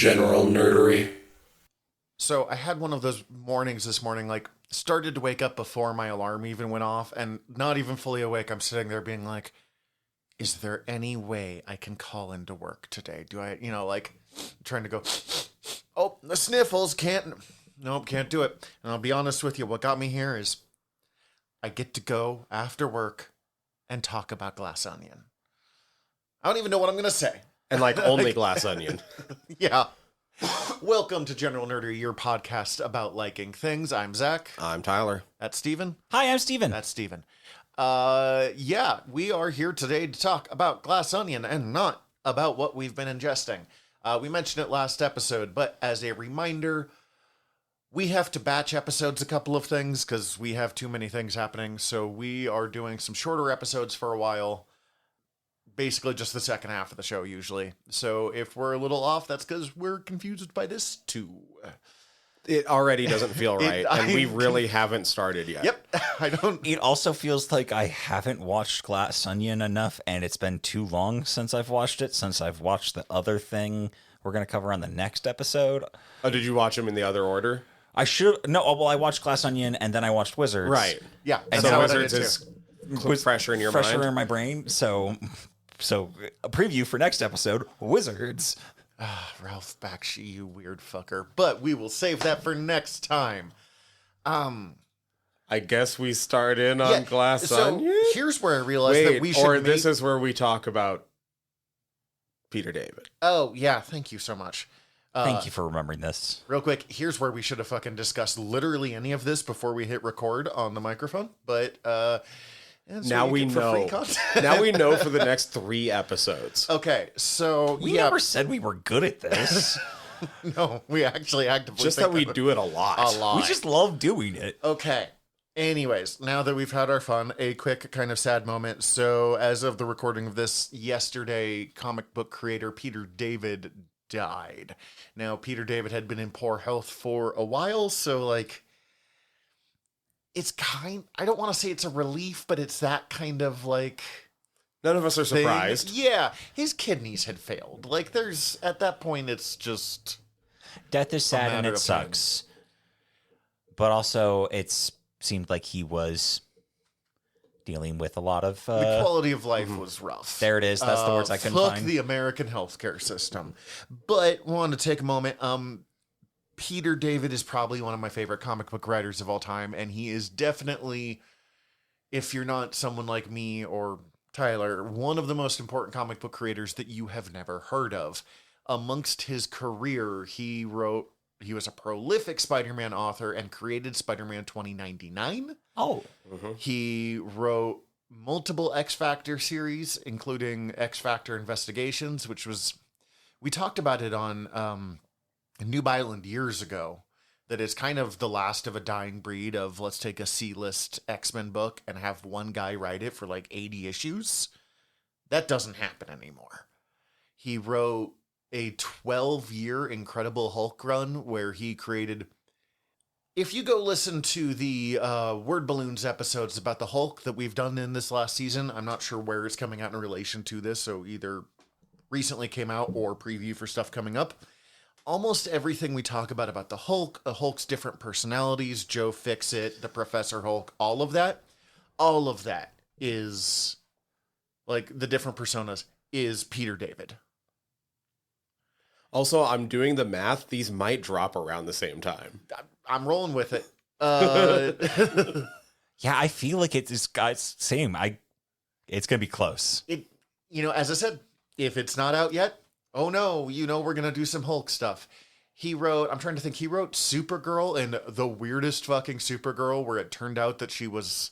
General nerdery. So I had one of those mornings this morning, like started to wake up before my alarm even went off and not even fully awake. I'm sitting there being like, is there any way I can call into work today? Do I, like trying to go, oh, the sniffles can't do it. And I'll be honest with you. What got me here is I get to go after work and talk about Glass Onion. I don't even know what I'm going to say. And like only Glass Onion. Yeah. Welcome to General Nerdery, your podcast about liking things. I'm Zach. I'm Tyler. That's Steven. Hi, I'm Steven. That's Steven. Yeah, we are here today to talk about Glass Onion and not about what we've been ingesting. We mentioned it last episode, but as a reminder, we have to batch episodes a couple of things because we have too many things happening. So we are doing some shorter episodes for a while. Basically just the second half of the show usually. So if we're a little off, that's because we're confused by this too. It already doesn't feel right, and we really haven't started yet. Yep, It also feels like I haven't watched Glass Onion enough, and it's been too long since I've watched it, since I've watched the other thing we're going to cover on the next episode. Oh, did you watch them in the other order? I watched Glass Onion, and then I watched Wizards. Right. Yeah. And so now Wizards is fresher in your mind? Fresher in my brain, so a preview for next episode, Wizards. Ralph Bakshi, you weird fucker. But we will save that for next time. I guess we start in on Glass Onion? Here's where I realized that we should this is where we talk about Peter David. Oh, yeah. Thank you so much. Thank you for remembering this. Real quick, here's where we should have fucking discussed literally any of this before we hit record on the microphone. But now we know. Now we know for the next 3 episodes. Okay, so We never said we were good at this. No, we actually actively Just that we do it a lot. A lot. We just love doing it. Okay. Anyways, now that we've had our fun, a quick kind of sad moment. So, as of the recording of this, yesterday, comic book creator Peter David died. Now, Peter David had been in poor health for a while, so it's I don't want to say it's a relief, but it's that kind of None of us are surprised. Yeah, his kidneys had failed. At that point, it's just Death is sad and it sucks. But also, it seemed like he was dealing with a lot of... the quality of life was rough. There it is. That's the words I couldn't fuck find. the American healthcare system. But wanted to take a moment. Peter David is probably one of my favorite comic book writers of all time, and he is definitely, if you're not someone like me or Tyler, one of the most important comic book creators that you have never heard of. Amongst his career, he was a prolific Spider-Man author and created Spider-Man 2099. Oh. Mm-hmm. He wrote multiple X-Factor series, including X-Factor Investigations, which was... We talked about it on Noob Island years ago, that is kind of the last of a dying breed of let's take a C-list X-Men book and have one guy write it for 80 issues. That doesn't happen anymore. He wrote a 12-year Incredible Hulk run where he created... If you go listen to the Word Balloons episodes about the Hulk that we've done in this last season, I'm not sure where it's coming out in relation to this, so either recently came out or preview for stuff coming up. Almost everything we talk about the Hulk's different personalities, Joe Fixit, the Professor Hulk, all of that is, the different personas, is Peter David. Also, I'm doing the math. These might drop around the same time. I'm rolling with it. Yeah, I feel like it's same. It's going to be close. As I said, if it's not out yet, oh no, we're going to do some Hulk stuff. He wrote Supergirl, and the weirdest fucking Supergirl, where it turned out that she was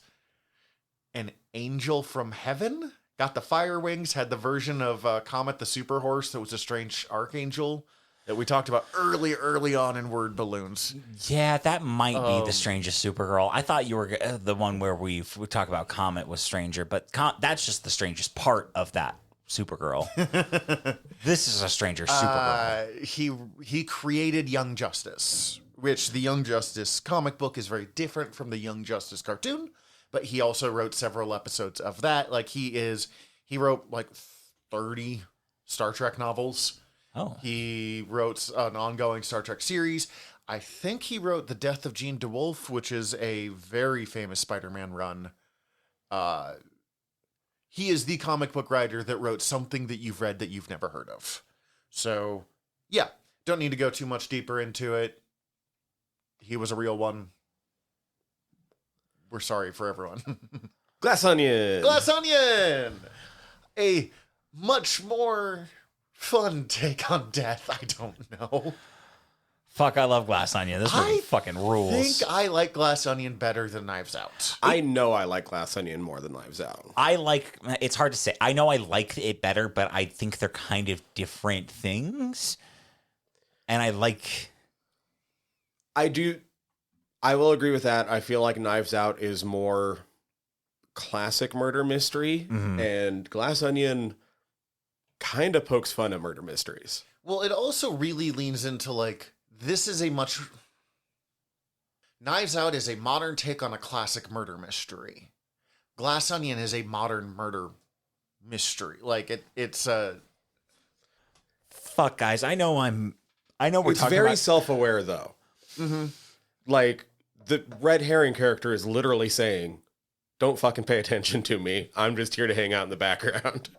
an angel from heaven. Got the fire wings, had the version of Comet the Super Horse that was a strange archangel that we talked about early on in Word Balloons. Yeah, that might be the strangest Supergirl. I thought you were the one where we talk about Comet was stranger, but that's just the strangest part of that Supergirl. This is a stranger Supergirl. He created Young Justice, which the Young Justice comic book is very different from the Young Justice cartoon, but he also wrote several episodes of that. He wrote 30 Star Trek novels. Oh. He wrote an ongoing Star Trek series. I think he wrote The Death of Gene DeWolf, which is a very famous Spider-Man run. He is the comic book writer that wrote something that you've read that you've never heard of. So, yeah, don't need to go too much deeper into it. He was a real one. We're sorry for everyone. Glass Onion! Glass Onion! A much more fun take on death. I don't know. Fuck, I love Glass Onion. This movie fucking rules. I think I like Glass Onion better than Knives Out. I know I like Glass Onion more than Knives Out. It's hard to say. I know I like it better, but I think they're kind of different things. And I will agree with that. I feel like Knives Out is more classic murder mystery, and Glass Onion kind of pokes fun at murder mysteries. Well, it also really leans into Knives Out is a modern take on a classic murder mystery. Glass Onion is a modern murder mystery. Like it's a fuck, guys. I know we're it's talking about... very self-aware though. Mm-hmm. Like the red herring character is literally saying, "Don't fucking pay attention to me. I'm just here to hang out in the background."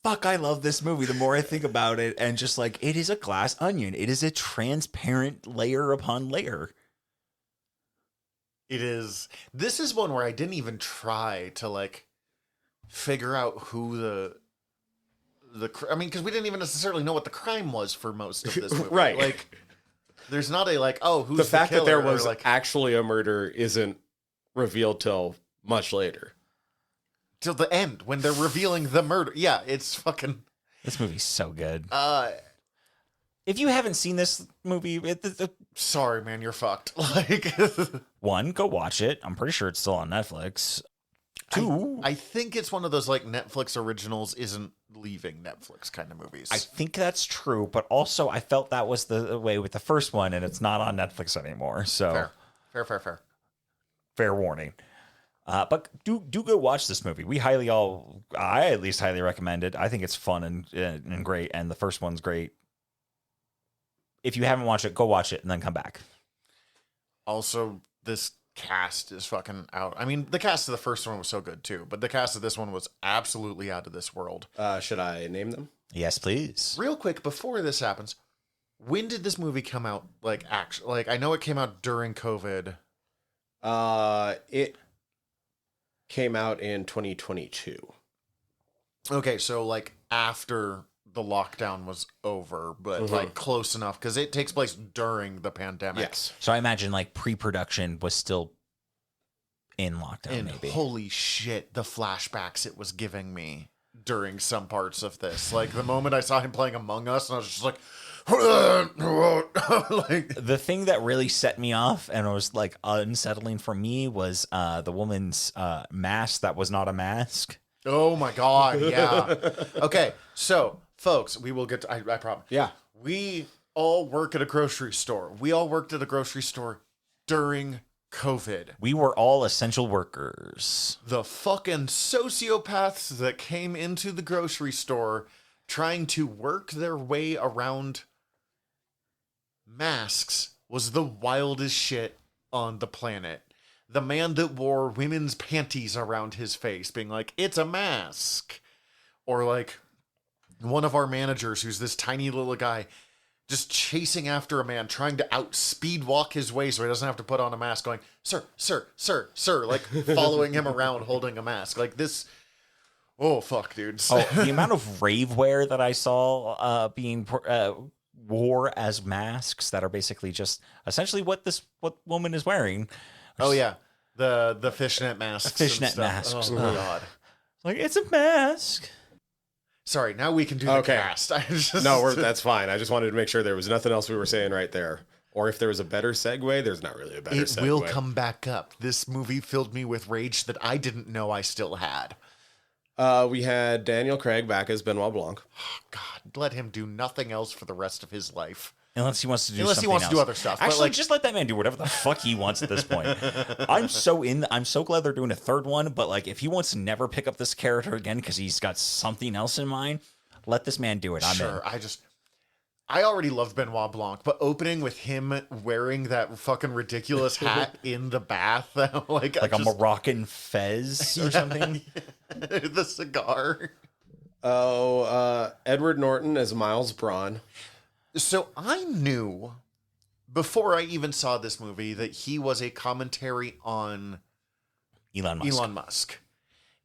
Fuck, I love this movie the more I think about it. And just like, it is a glass onion. It is a transparent layer upon layer. It is. This is one where I didn't even try to like figure out who I mean, because we didn't even necessarily know what the crime was for most of this movie. Right. Like, there's not a like, oh, who's the fact that there was like, actually a murder isn't revealed till much later. Till the end when they're revealing the murder. Yeah, it's fucking. This movie's so good. If you haven't seen this movie, sorry, man, you're fucked. Like, one, go watch it. I'm pretty sure it's still on Netflix. Two, I think it's one of those like Netflix originals isn't leaving Netflix kind of movies. I think that's true, but also I felt that was the way with the first one, and it's not on Netflix anymore. So fair. Fair warning. But do go watch this movie. I at least highly recommend it. I think it's fun and great, and the first one's great. If you haven't watched it, go watch it and then come back. Also, this cast is fucking out. I mean, the cast of the first one was so good too, but the cast of this one was absolutely out of this world. Should I name them? Yes, please. Real quick, before this happens, when did this movie come out? Like, actually, like I know it came out during COVID. It came out in 2022. Okay, so like after the lockdown was over, but like close enough because it takes place during the pandemic. Yes. So I imagine like pre-production was still in lockdown. And maybe. Holy shit, the flashbacks it was giving me during some parts of this. Like the moment I saw him playing Among Us, and I was just like, like the thing that really set me off and was like unsettling for me was the woman's mask that was not a mask. Oh my god, yeah. Okay, so folks, we will get to, I promise. Yeah. We all work at a grocery store. We all worked at a grocery store during COVID. We were all essential workers. The fucking sociopaths that came into the grocery store trying to work their way around masks was the wildest shit on the planet. The man that wore women's panties around his face being like, it's a mask. Or like one of our managers who's this tiny little guy just chasing after a man, trying to speed walk his way so he doesn't have to put on a mask, going, sir, like following him around holding a mask. Like this. Oh, fuck, dude. Oh, the amount of rave wear that I saw being wore as masks that are basically just essentially what woman is wearing. Oh, yeah. The fishnet masks. The fishnet masks. Oh, my God. Like, it's a mask. Sorry, now we can do the cast. That's fine. I just wanted to make sure there was nothing else we were saying right there. Or if there was a better segue, there's not really a better segue. It will come back up. This movie filled me with rage that I didn't know I still had. We had Daniel Craig back as Benoit Blanc. Oh, God, let him do nothing else for the rest of his life. Unless he wants to do Unless he wants to do other stuff. Actually, just let that man do whatever the fuck he wants at this point. I'm so glad they're doing a third one, but like if he wants to never pick up this character again because he's got something else in mind, Let this man do it. I'm Sure. in. I already loved Benoit Blanc, but opening with him wearing that fucking ridiculous hat in the bath, like A Moroccan fez or something. The cigar. Oh, Edward Norton as Miles Braun. So I knew before I even saw this movie that he was a commentary on Elon Musk.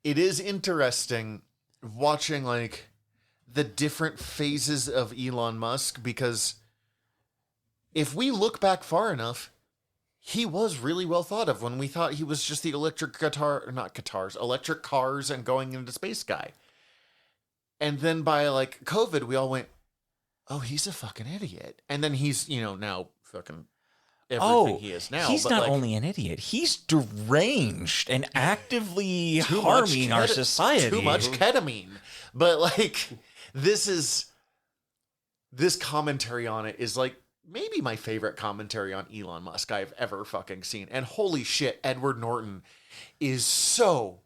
It is interesting watching like the different phases of Elon Musk, because if we look back far enough, he was really well thought of when we thought he was just the electric cars and going into space guy. And then by like COVID, we all went, oh, he's a fucking idiot. And then he's, now fucking everything he is now. He's but not like, only an idiot, he's deranged and actively harming our society. Too much ketamine. But like, this commentary on it is like maybe my favorite commentary on Elon Musk I've ever fucking seen. And holy shit, Edward Norton is so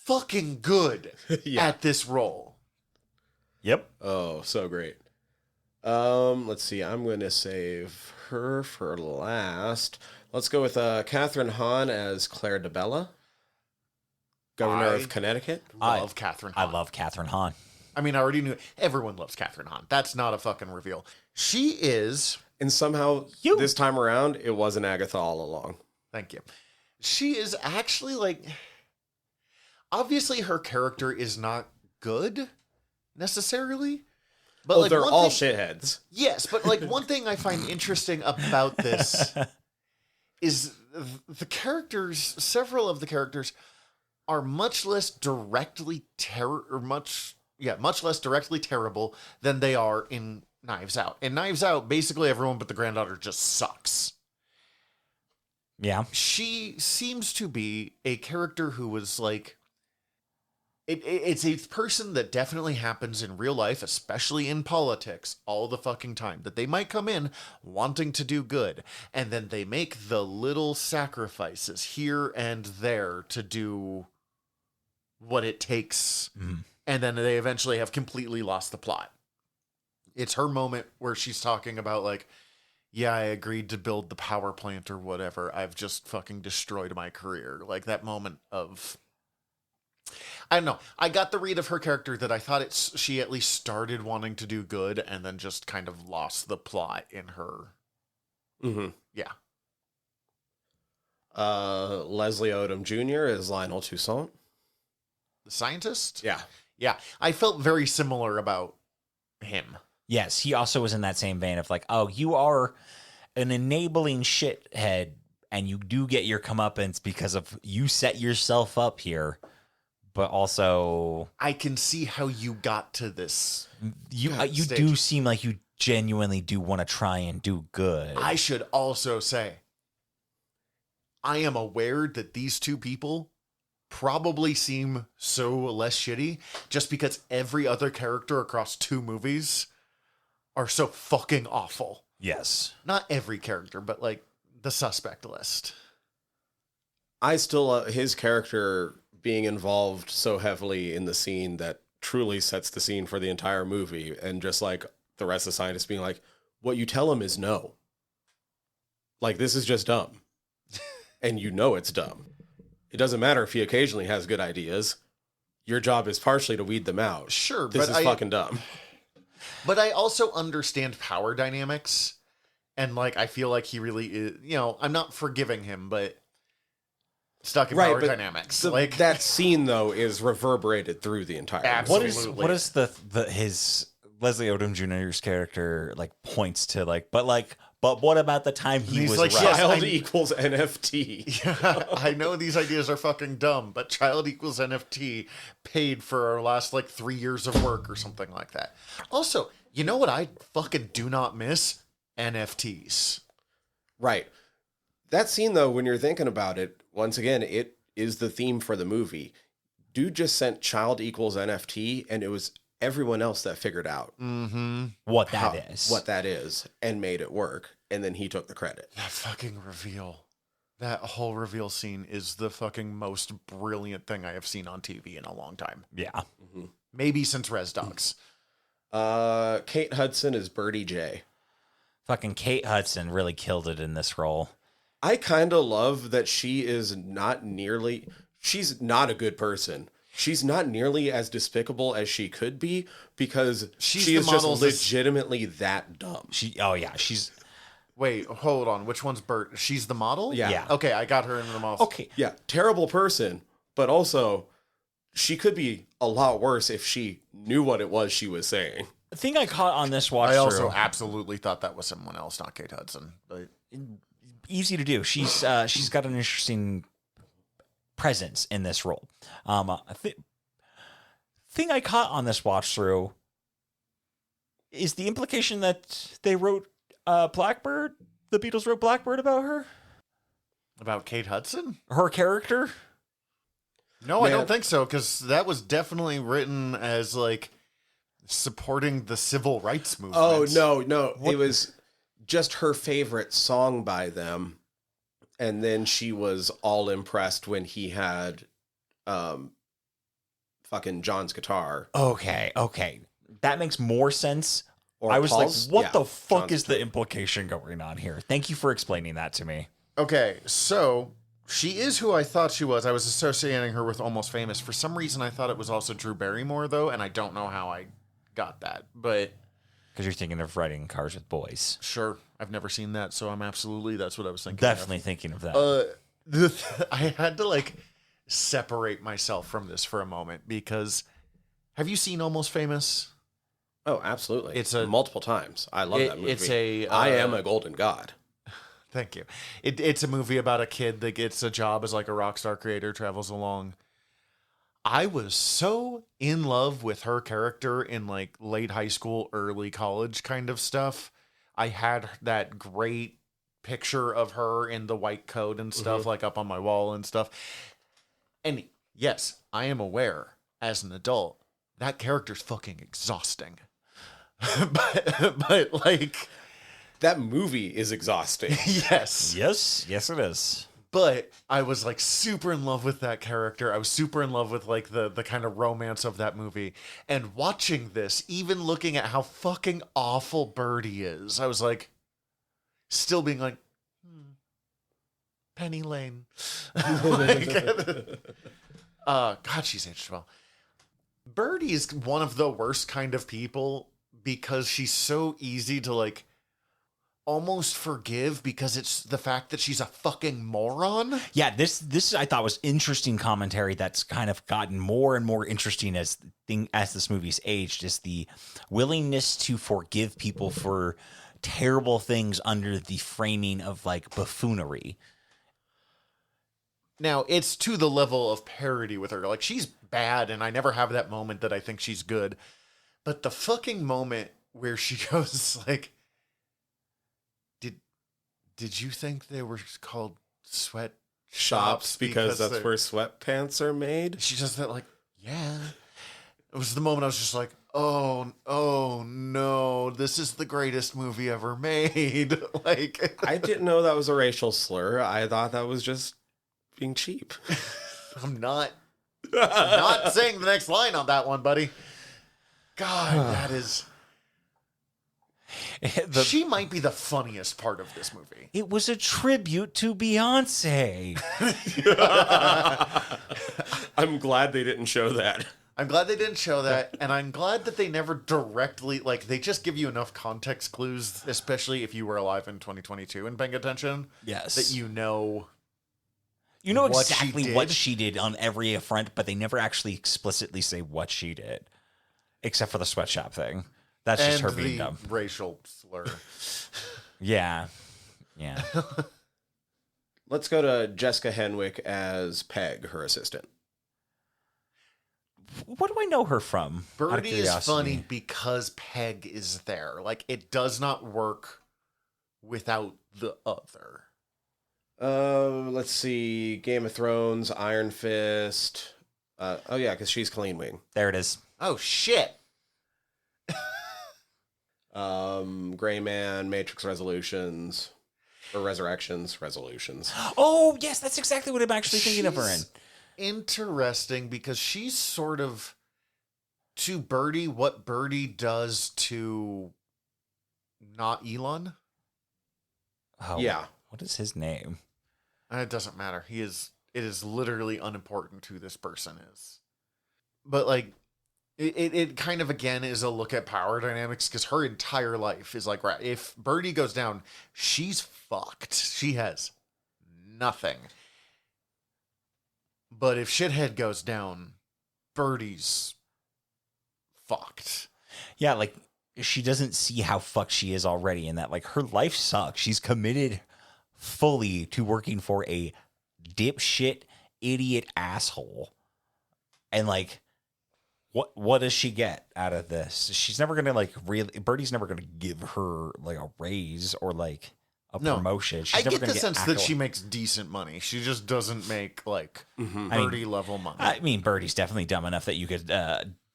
fucking good at this role. Yep. Oh, so great. Let's see. I'm going to save her for last. Let's go with Catherine Hahn as Claire DeBella, Governor of Connecticut. Love Catherine Hahn. I love Catherine Hahn. I mean, I already knew. Everyone loves Catherine Hahn. That's not a fucking reveal. She is. And somehow, this time around, it wasn't Agatha all along. Thank you. She is actually like. Obviously, her character is not good necessarily. But like, they're all shitheads. Yes, but like one thing I find interesting about this is the characters. Several of the characters are much less directly much less directly terrible than they are in Knives Out. In Knives Out, basically everyone but the granddaughter just sucks. Yeah. She seems to be a character who was like, it's a person that definitely happens in real life, especially in politics, all the fucking time, that they might come in wanting to do good, and then they make the little sacrifices here and there to do what it takes, and then they eventually have completely lost the plot. It's her moment where she's talking about like, yeah, I agreed to build the power plant or whatever. I've just fucking destroyed my career. Like that moment of, I don't know. I got the read of her character that I thought she at least started wanting to do good and then just kind of lost the plot in her. Mm-hmm. Yeah. Leslie Odom Jr. is Lionel Toussaint. The scientist? Yeah. Yeah. I felt very similar about him. Yes, he also was in that same vein of like, oh, you are an enabling shithead and you do get your comeuppance because of you set yourself up here. But also, I can see how you got to this. You stage. do seem like you genuinely do want to try and do good. I should also say, I am aware that these two people probably seem so less shitty just because every other character across two movies are so fucking awful. Yes. Not every character, but like the suspect list. I still, his character being involved so heavily in the scene that truly sets the scene for the entire movie, and just like the rest of the scientists being like, what you tell him is no. Like, this is just dumb. And you know it's dumb. It doesn't matter if he occasionally has good ideas. Your job is partially to weed them out. Sure, this but is fucking dumb. But I also understand power dynamics, and like I feel like he really is. I'm not forgiving him, but stuck in power dynamics. Like that scene though is reverberated through the entire movie. Absolutely. What is his Leslie Odom Jr.'s character like points to like, but what about the time he was like, right? yes, Child equals NFT. Yeah, I know these ideas are fucking dumb, but child equals NFT paid for our last like 3 years of work or something like that. Also, you know what I fucking do not miss? NFTs. Right. That scene though, when you're thinking about it, once again, it is the theme for the movie. Dude just sent child equals NFT, and it was everyone else that figured out what that is and made it work, and then he took the credit. That fucking reveal. That whole reveal scene is the fucking most brilliant thing I have seen on TV in a long time. Yeah. Maybe since Res Dogs. Kate Hudson is Birdie J. Fucking Kate Hudson really killed it in this role. I kind of love that she's not a good person. She's not nearly as despicable as she could be because she is just legitimately that dumb. She's Wait, hold on. Which one's Bert? She's the model? Yeah. Okay, I got her in the model. okay. Yeah, terrible person, but also she could be a lot worse if she knew what it was she was saying. The thing I caught on this watch I also through, absolutely thought that was someone else, not Kate Hudson. But easy to do. She's got an interesting presence in this role. Thing I caught on this watch through is the implication that they wrote Blackbird. The Beatles wrote Blackbird about her. about Kate Hudson? Her character. No, I don't think so, because that was definitely written as like supporting the civil rights movement. Oh no, it was just her favorite song by them, and then she was all impressed when he had fucking John's guitar. Okay, that makes more sense. Or I was Paul's? like, what Yeah, the fuck John's is the guitar. implication going on here? Thank you for explaining that to me. Okay, so she is who I thought she was. I was associating her with Almost Famous. For some reason, I thought it was also Drew Barrymore, though, and I don't know how I got that. But Because you're thinking of riding cars with boys. sure, I've never seen that, so that's what I was thinking. Definitely thinking of that. I had to like separate myself from this for a moment because have you seen Almost Famous? Oh, absolutely. It's a- multiple times. I love that movie. It's a I am a golden god. Thank you. It's a movie about a kid that gets a job as like a rock star creator, travels along. I was so in love with her character in like late high school, early college kind of stuff. I had that great picture of her in the white coat and stuff, like up on my wall and stuff. And yes, I am aware as an adult that character's fucking exhausting. but like, That movie is exhausting. yes. yes, it is. But I was like super in love with that character. I was super in love with like the kind of romance of that movie. And watching this, even looking at how fucking awful Birdie is, I was like, still being like, Penny Lane. God, she's aged well. Birdie is one of the worst kind of people because she's so easy to like almost forgive because it's the fact that she's a fucking moron. Yeah, this I thought was interesting commentary that's kind of gotten more and more interesting as this movie's aged, is the willingness to forgive people for terrible things under the framing of like buffoonery. Now, it's to the level of parody with her. Like, she's bad, and I never have that moment that I think she's good. But the fucking moment where she goes, like, did you think they were called sweat Shops because that's they're-" where sweatpants are made. She just said, like, yeah. It was the moment I was just like, oh no, this is the greatest movie ever made. Like, I didn't know that was a racial slur. I thought that was just being cheap. I'm not saying the next line on that one, buddy. God, that is... she might be the funniest part of this movie. It was a tribute to Beyonce. I'm glad they didn't show that. I'm glad they didn't show that, and I'm glad that they never directly, like, they just give you enough context clues, especially if you were alive in 2022 and paying attention. Yes. That you know what exactly what she did on every affront, but they never actually explicitly say what she did, except for the sweatshop thing. That's just her being dumb. Racial slur. Yeah. Let's go to Jessica Henwick as Peg, her assistant. What do I know her from? Out of Birdie is curiosity? funny because Peg is there. Like, it does not work without the other. Let's see. Game of Thrones, Iron Fist. Oh yeah, because she's Clean Wing. There it is. Oh, shit. Gray Man, Matrix Resolutions, or Resurrections, Resolutions. Oh, yes, that's exactly what I'm actually thinking of her in. Interesting because she's sort of to Birdie what Birdie does to not Elon. Oh, Yeah. What is his name? It doesn't matter. It is literally unimportant who this person is. But like, it kind of again is a look at power dynamics, because her entire life is like, right, if Birdie goes down, she's fucked. She has nothing. But if Shithead goes down, Birdie's fucked. Yeah, like she doesn't see how fucked she is already, and that like her life sucks. She's committed fully to working for a dipshit idiot asshole, and like what does she get out of this? She's never gonna like really. Birdie's never gonna give her like a raise or like a promotion. She's I never get gonna the sense that she accolades. makes decent money. She just doesn't make like Mm-hmm. Birdie level money. I mean, Birdie's definitely dumb enough that you could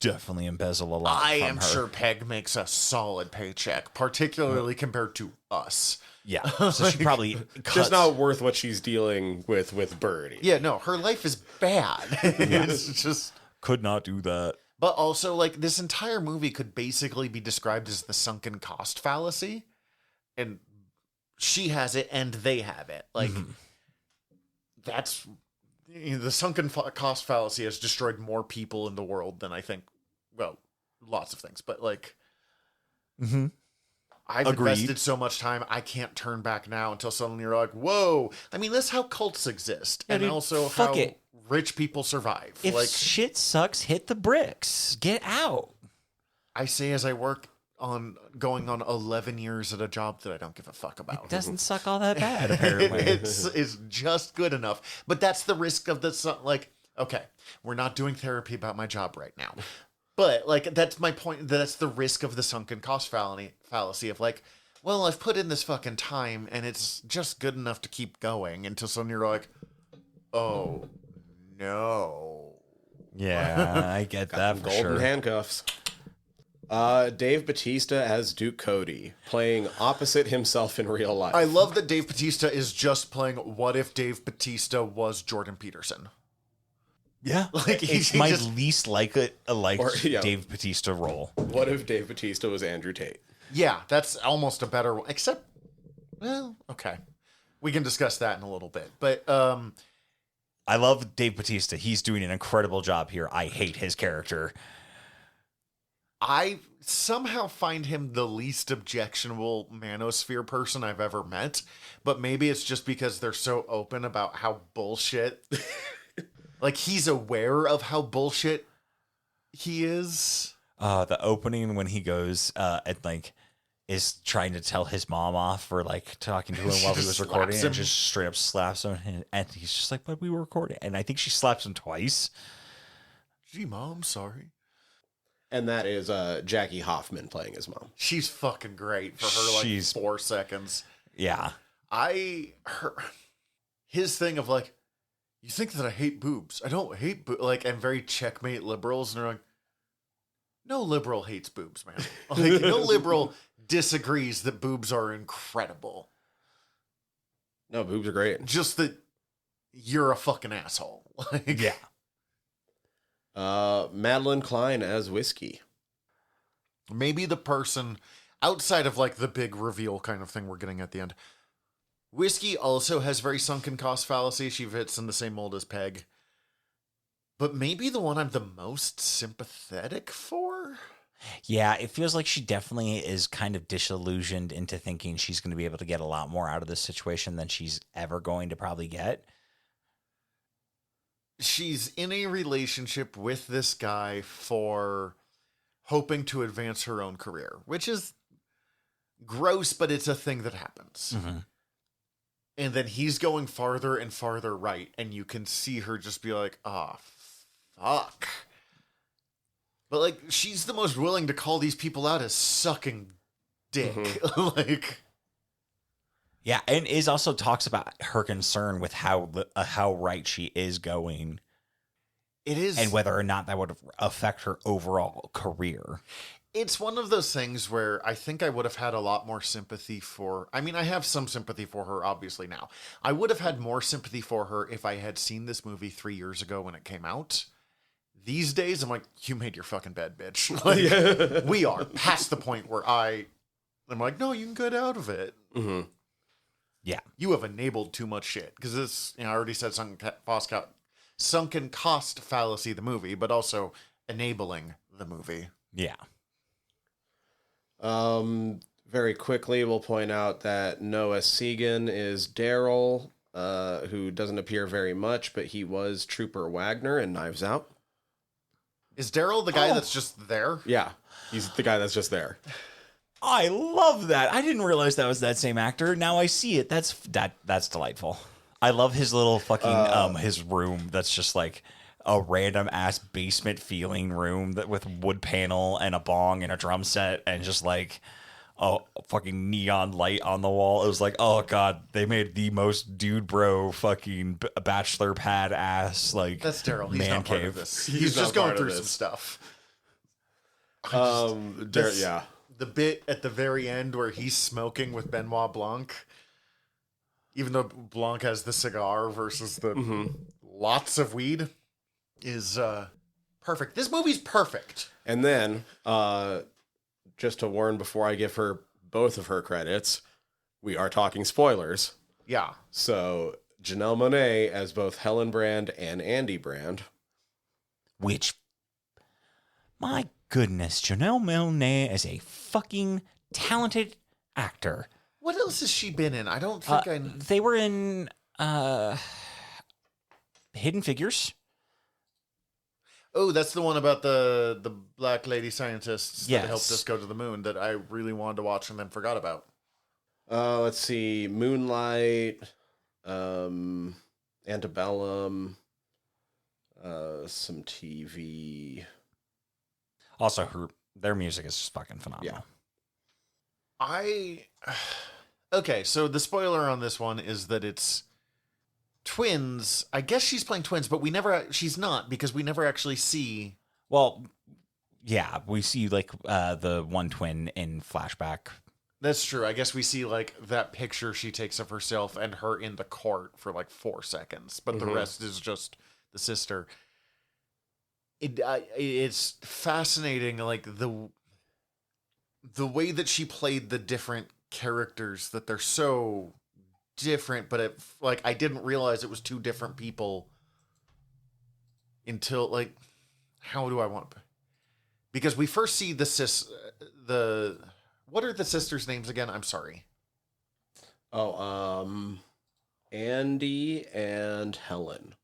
definitely embezzle a lot. I from am her. sure Peg makes a solid paycheck, particularly compared to us. Yeah, so she probably cuts. Just not worth what she's dealing with Birdie. Yeah, no, her life is bad. It's just. could not do that. But also, like, this entire movie could basically be described as the sunken cost fallacy. And she has it and they have it. Like, that's. The sunken cost fallacy has destroyed more people in the world than I think. Well, lots of things. But, like. I've Agreed. invested so much time, I can't turn back now until suddenly you're like, whoa. I mean, that's how cults exist. Yeah, and dude, also fuck how it. rich people survive. If Like, shit sucks, hit the bricks. Get out. I say as I work on going on 11 years at a job that I don't give a fuck about. It doesn't suck all that bad, apparently. it's just good enough. But that's the risk of this. Like, okay, we're not doing therapy about my job right now. But, like, that's my point. That's the risk of the sunken cost fallacy of, like, well, I've put in this fucking time and it's just good enough to keep going until suddenly you're like, oh, no. Yeah, I get that for Golden sure. handcuffs. Dave Bautista as Duke Cody, playing opposite himself in real life. I love that Dave Bautista is just playing what if Dave Bautista was Jordan Peterson. Yeah, Like, it's he my just- least liked yeah. Dave Bautista role. What if Dave Bautista was Andrew Tate? Yeah, that's almost a better one. Except, well, okay. We can discuss that in a little bit. But I love Dave Bautista. He's doing an incredible job here. I hate his character. I somehow find him the least objectionable manosphere person I've ever met. But maybe it's just because they're so open about how bullshit. Like, he's aware of how bullshit he is. The opening when he goes and like is trying to tell his mom off for like talking to him while he Just was recording slaps and him. just straight up slaps him and he's just like, but we were recording. And I think she slaps him twice. Gee, Mom, sorry. And that is Jackie Hoffman playing his mom. She's fucking great for her, like, She's- 4 seconds. Yeah. His thing of, like, you think that I hate boobs. I don't hate boobs. Like, and very checkmate liberals. And they're like, no liberal hates boobs, man. Like, no liberal disagrees that boobs are incredible. No, boobs are great. Just that you're a fucking asshole. Like, Yeah. Madeline Klein as Whiskey. maybe the person outside of, like, the big reveal kind of thing we're getting at the end. Whiskey also has very sunken cost fallacy. She fits in the same mold as Peg. But maybe the one I'm the most sympathetic for? Yeah, it feels like she definitely is kind of disillusioned into thinking she's going to be able to get a lot more out of this situation than she's ever going to probably get. She's in a relationship with this guy for hoping to advance her own career, which is gross, but it's a thing that happens. And then he's going farther and farther right, and you can see her just be like, ah, fuck. But, like, she's the most willing to call these people out as sucking dick. Like, Yeah, and Iz also talks about her concern with how right she is going it is. and whether or not that would affect her overall career. It's one of those things where I think I would have had a lot more sympathy for. I mean, I have some sympathy for her, obviously, now. I would have had more sympathy for her if I had seen this movie 3 years ago when it came out these days, I'm like, you made your fucking bed, bitch. Like, we are past the point where I'm like, no, you can get out of it. Mm-hmm. Yeah. You have enabled too much shit. Because this, I already said sunken cost fallacy, the movie, but also enabling the movie. Yeah. Very quickly, we'll point out that Noah Segan is Daryl, who doesn't appear very much, but he was Trooper Wagner in Knives Out. Is Daryl the guy that's just there? Yeah, he's the guy that's just there. I love that. I didn't realize that was that same actor. Now I see it. That's delightful. I love his little fucking his room that's just like a random ass basement feeling room that with wood panel and a bong and a drum set and just like a fucking neon light on the wall. It was like, oh god, they made the most dude bro fucking bachelor pad ass like That's Daryl. He's man not part cave. of this. He's He's just not going part of through some this. stuff. Yeah. The bit at the very end where he's smoking with Benoit Blanc, even though Blanc has the cigar versus the lots of weed, is perfect. This movie's perfect. And then, just to warn before I give her both of her credits, we are talking spoilers. Yeah. So, Janelle Monáe as both Helen Brand and Andy Brand. Which, my goodness, Janelle Monáe is a fucking talented actor. What else has she been in? I don't think They were in Hidden Figures. Oh, that's the one about the black lady scientists Yes. that helped us go to the moon that I really wanted to watch and then forgot about. Let's see. Moonlight, Antebellum, some TV. Also, their music is fucking phenomenal. Okay, so the spoiler on this one is that it's twins. I guess she's playing twins, but she's not because we never actually see. Well, yeah, we see like the one twin in flashback. That's true. I guess we see like that picture she takes of herself and her in the court for like 4 seconds, but the rest is just the sister. It's fascinating, like the way that she played the different characters, that they're so different, but I didn't realize it was two different people until like, how do I want to? Because we first see what are the sisters' names again? I'm sorry. Andy and Helen.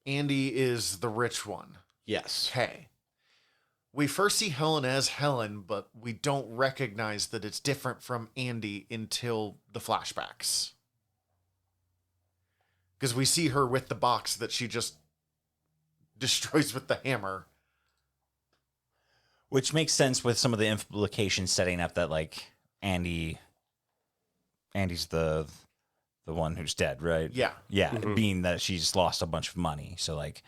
Andy is the rich one. Yes. Okay. We first see Helen as Helen, but we don't recognize that it's different from Andy until the flashbacks. Because we see her with the box that she just destroys with the hammer. Which makes sense with some of the implications setting up that like Andy's the one who's dead, right? Yeah. Yeah, being that she's lost a bunch of money. So like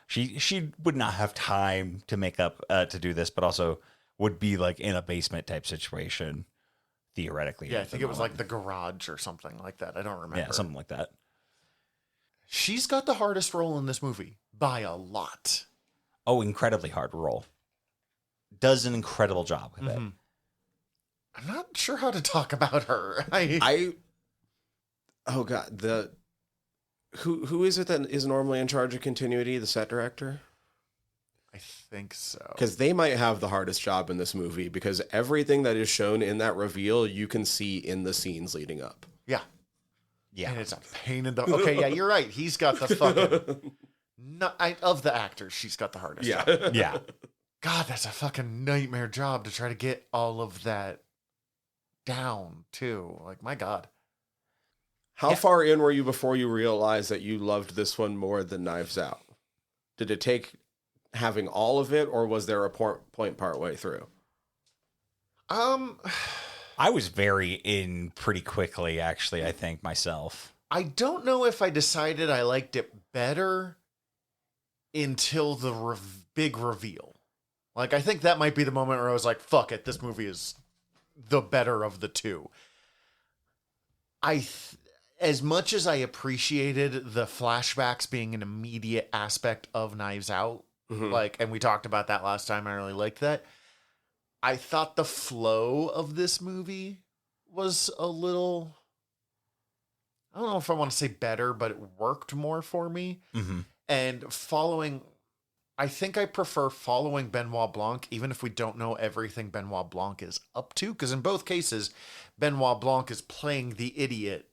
she would not have time to make up to do this, but also would be like in a basement type situation theoretically. Yeah, I think it was like the garage or something like that. I don't remember. Yeah, something like that. She's got the hardest role in this movie by a lot. Oh, incredibly hard role. Does an incredible job with it. I'm not sure how to talk about her. Oh god, who is it that is normally in charge of continuity? The set director? I think so. Because they might have the hardest job in this movie, because everything that is shown in that reveal you can see in the scenes leading up. Yeah. Yeah. And it's a pain in the... Okay, yeah, you're right. He's got the fucking... of the actors, she's got the hardest job. Yeah. God, that's a fucking nightmare job to try to get all of that down, too. Like, my God. How far in were you before you realized that you loved this one more than Knives Out? Did it take having all of it, or was there a point part way through? I was very in pretty quickly, actually, I think, myself. I don't know if I decided I liked it better until the big reveal. Like, I think that might be the moment where I was like, fuck it, this movie is the better of the two. As much as I appreciated the flashbacks being an immediate aspect of Knives Out, Like, and we talked about that last time. I really liked that. I thought the flow of this movie was a little, I don't know if I want to say better, but it worked more for me. And I think I prefer following Benoit Blanc, even if we don't know everything Benoit Blanc is up to. Because in both cases, Benoit Blanc is playing the idiot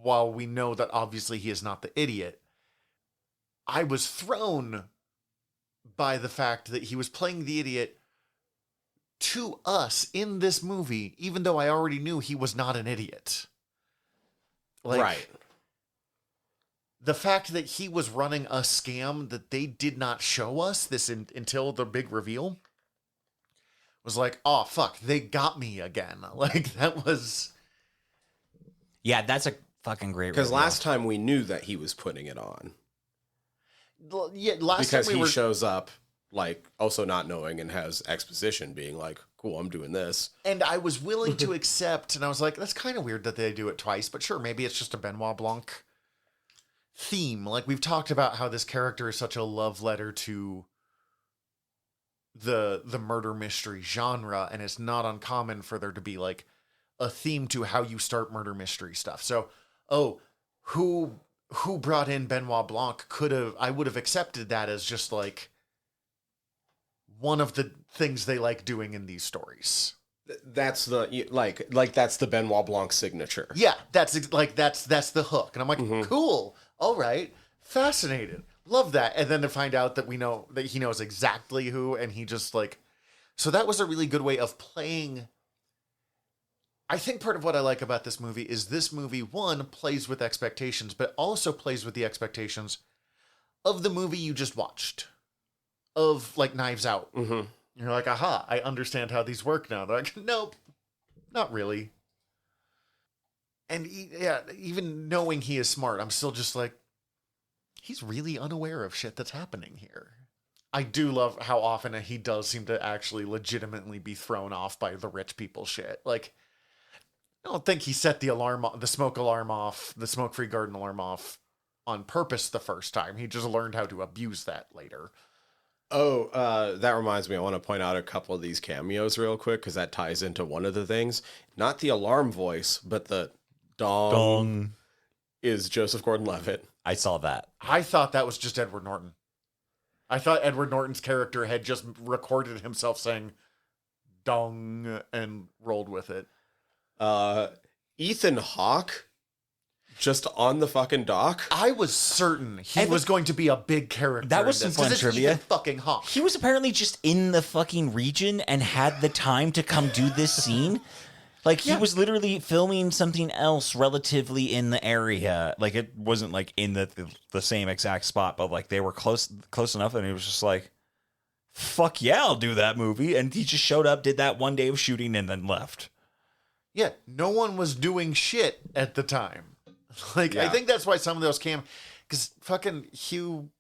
while we know that obviously he is not the idiot. I was thrown by the fact that he was playing the idiot to us in this movie, even though I already knew he was not an idiot. Like, right. The fact that he was running a scam that they did not show us until the big reveal was like, oh, fuck, they got me again. Like, that was... Yeah, that's a fucking great Because reveal. last time we knew that he was putting it on. Yeah, last Because time he shows up, like, also not knowing and has exposition being like, cool, I'm doing this. And I was willing to accept, and I was like, that's kind of weird that they do it twice, but sure, maybe it's just a Benoit Blanc theme. Like, we've talked about how this character is such a love letter to the murder mystery genre, and it's not uncommon for there to be, like, a theme to how you start murder mystery stuff. So, who brought in Benoit Blanc I would have accepted that as just, like, one of the things they like doing in these stories. That's the that's the Benoit Blanc signature. Yeah, that's the hook. And I'm like, cool. All right. Fascinated. Love that. And then to find out that we know that he knows exactly who, and he just like, so that was a really good way of playing. I think part of what I like about this movie is this movie, one, plays with expectations, but also plays with the expectations of the movie you just watched. Of, like, Knives Out. You're like, aha, I understand how these work now. They're like, nope, not really. And, even knowing he is smart, I'm still just like, he's really unaware of shit that's happening here. I do love how often he does seem to actually legitimately be thrown off by the rich people shit. Like, I don't think he set the smoke-free garden alarm off on purpose the first time. He just learned how to abuse that later. Oh, that reminds me. I want to point out a couple of these cameos real quick because that ties into one of the things. Not the alarm voice, but the dong. Is Joseph Gordon-Levitt. I saw that. I thought that was just Edward Norton. I thought Edward Norton's character had just recorded himself saying dong and rolled with it. Ethan Hawke. Just on the fucking dock. I was certain he was going to be a big character. That was some fun trivia. Ethan fucking Hawke. He was apparently just in the fucking region and had the time to come do this scene. Like, he was literally filming something else relatively in the area. Like, it wasn't, like, in the same exact spot, but, like, they were close enough, and he was just like, fuck yeah, I'll do that movie. And he just showed up, did that one day of shooting, and then left. Yeah, no one was doing shit at the time. Like, I think that's why some of those because fucking Hugh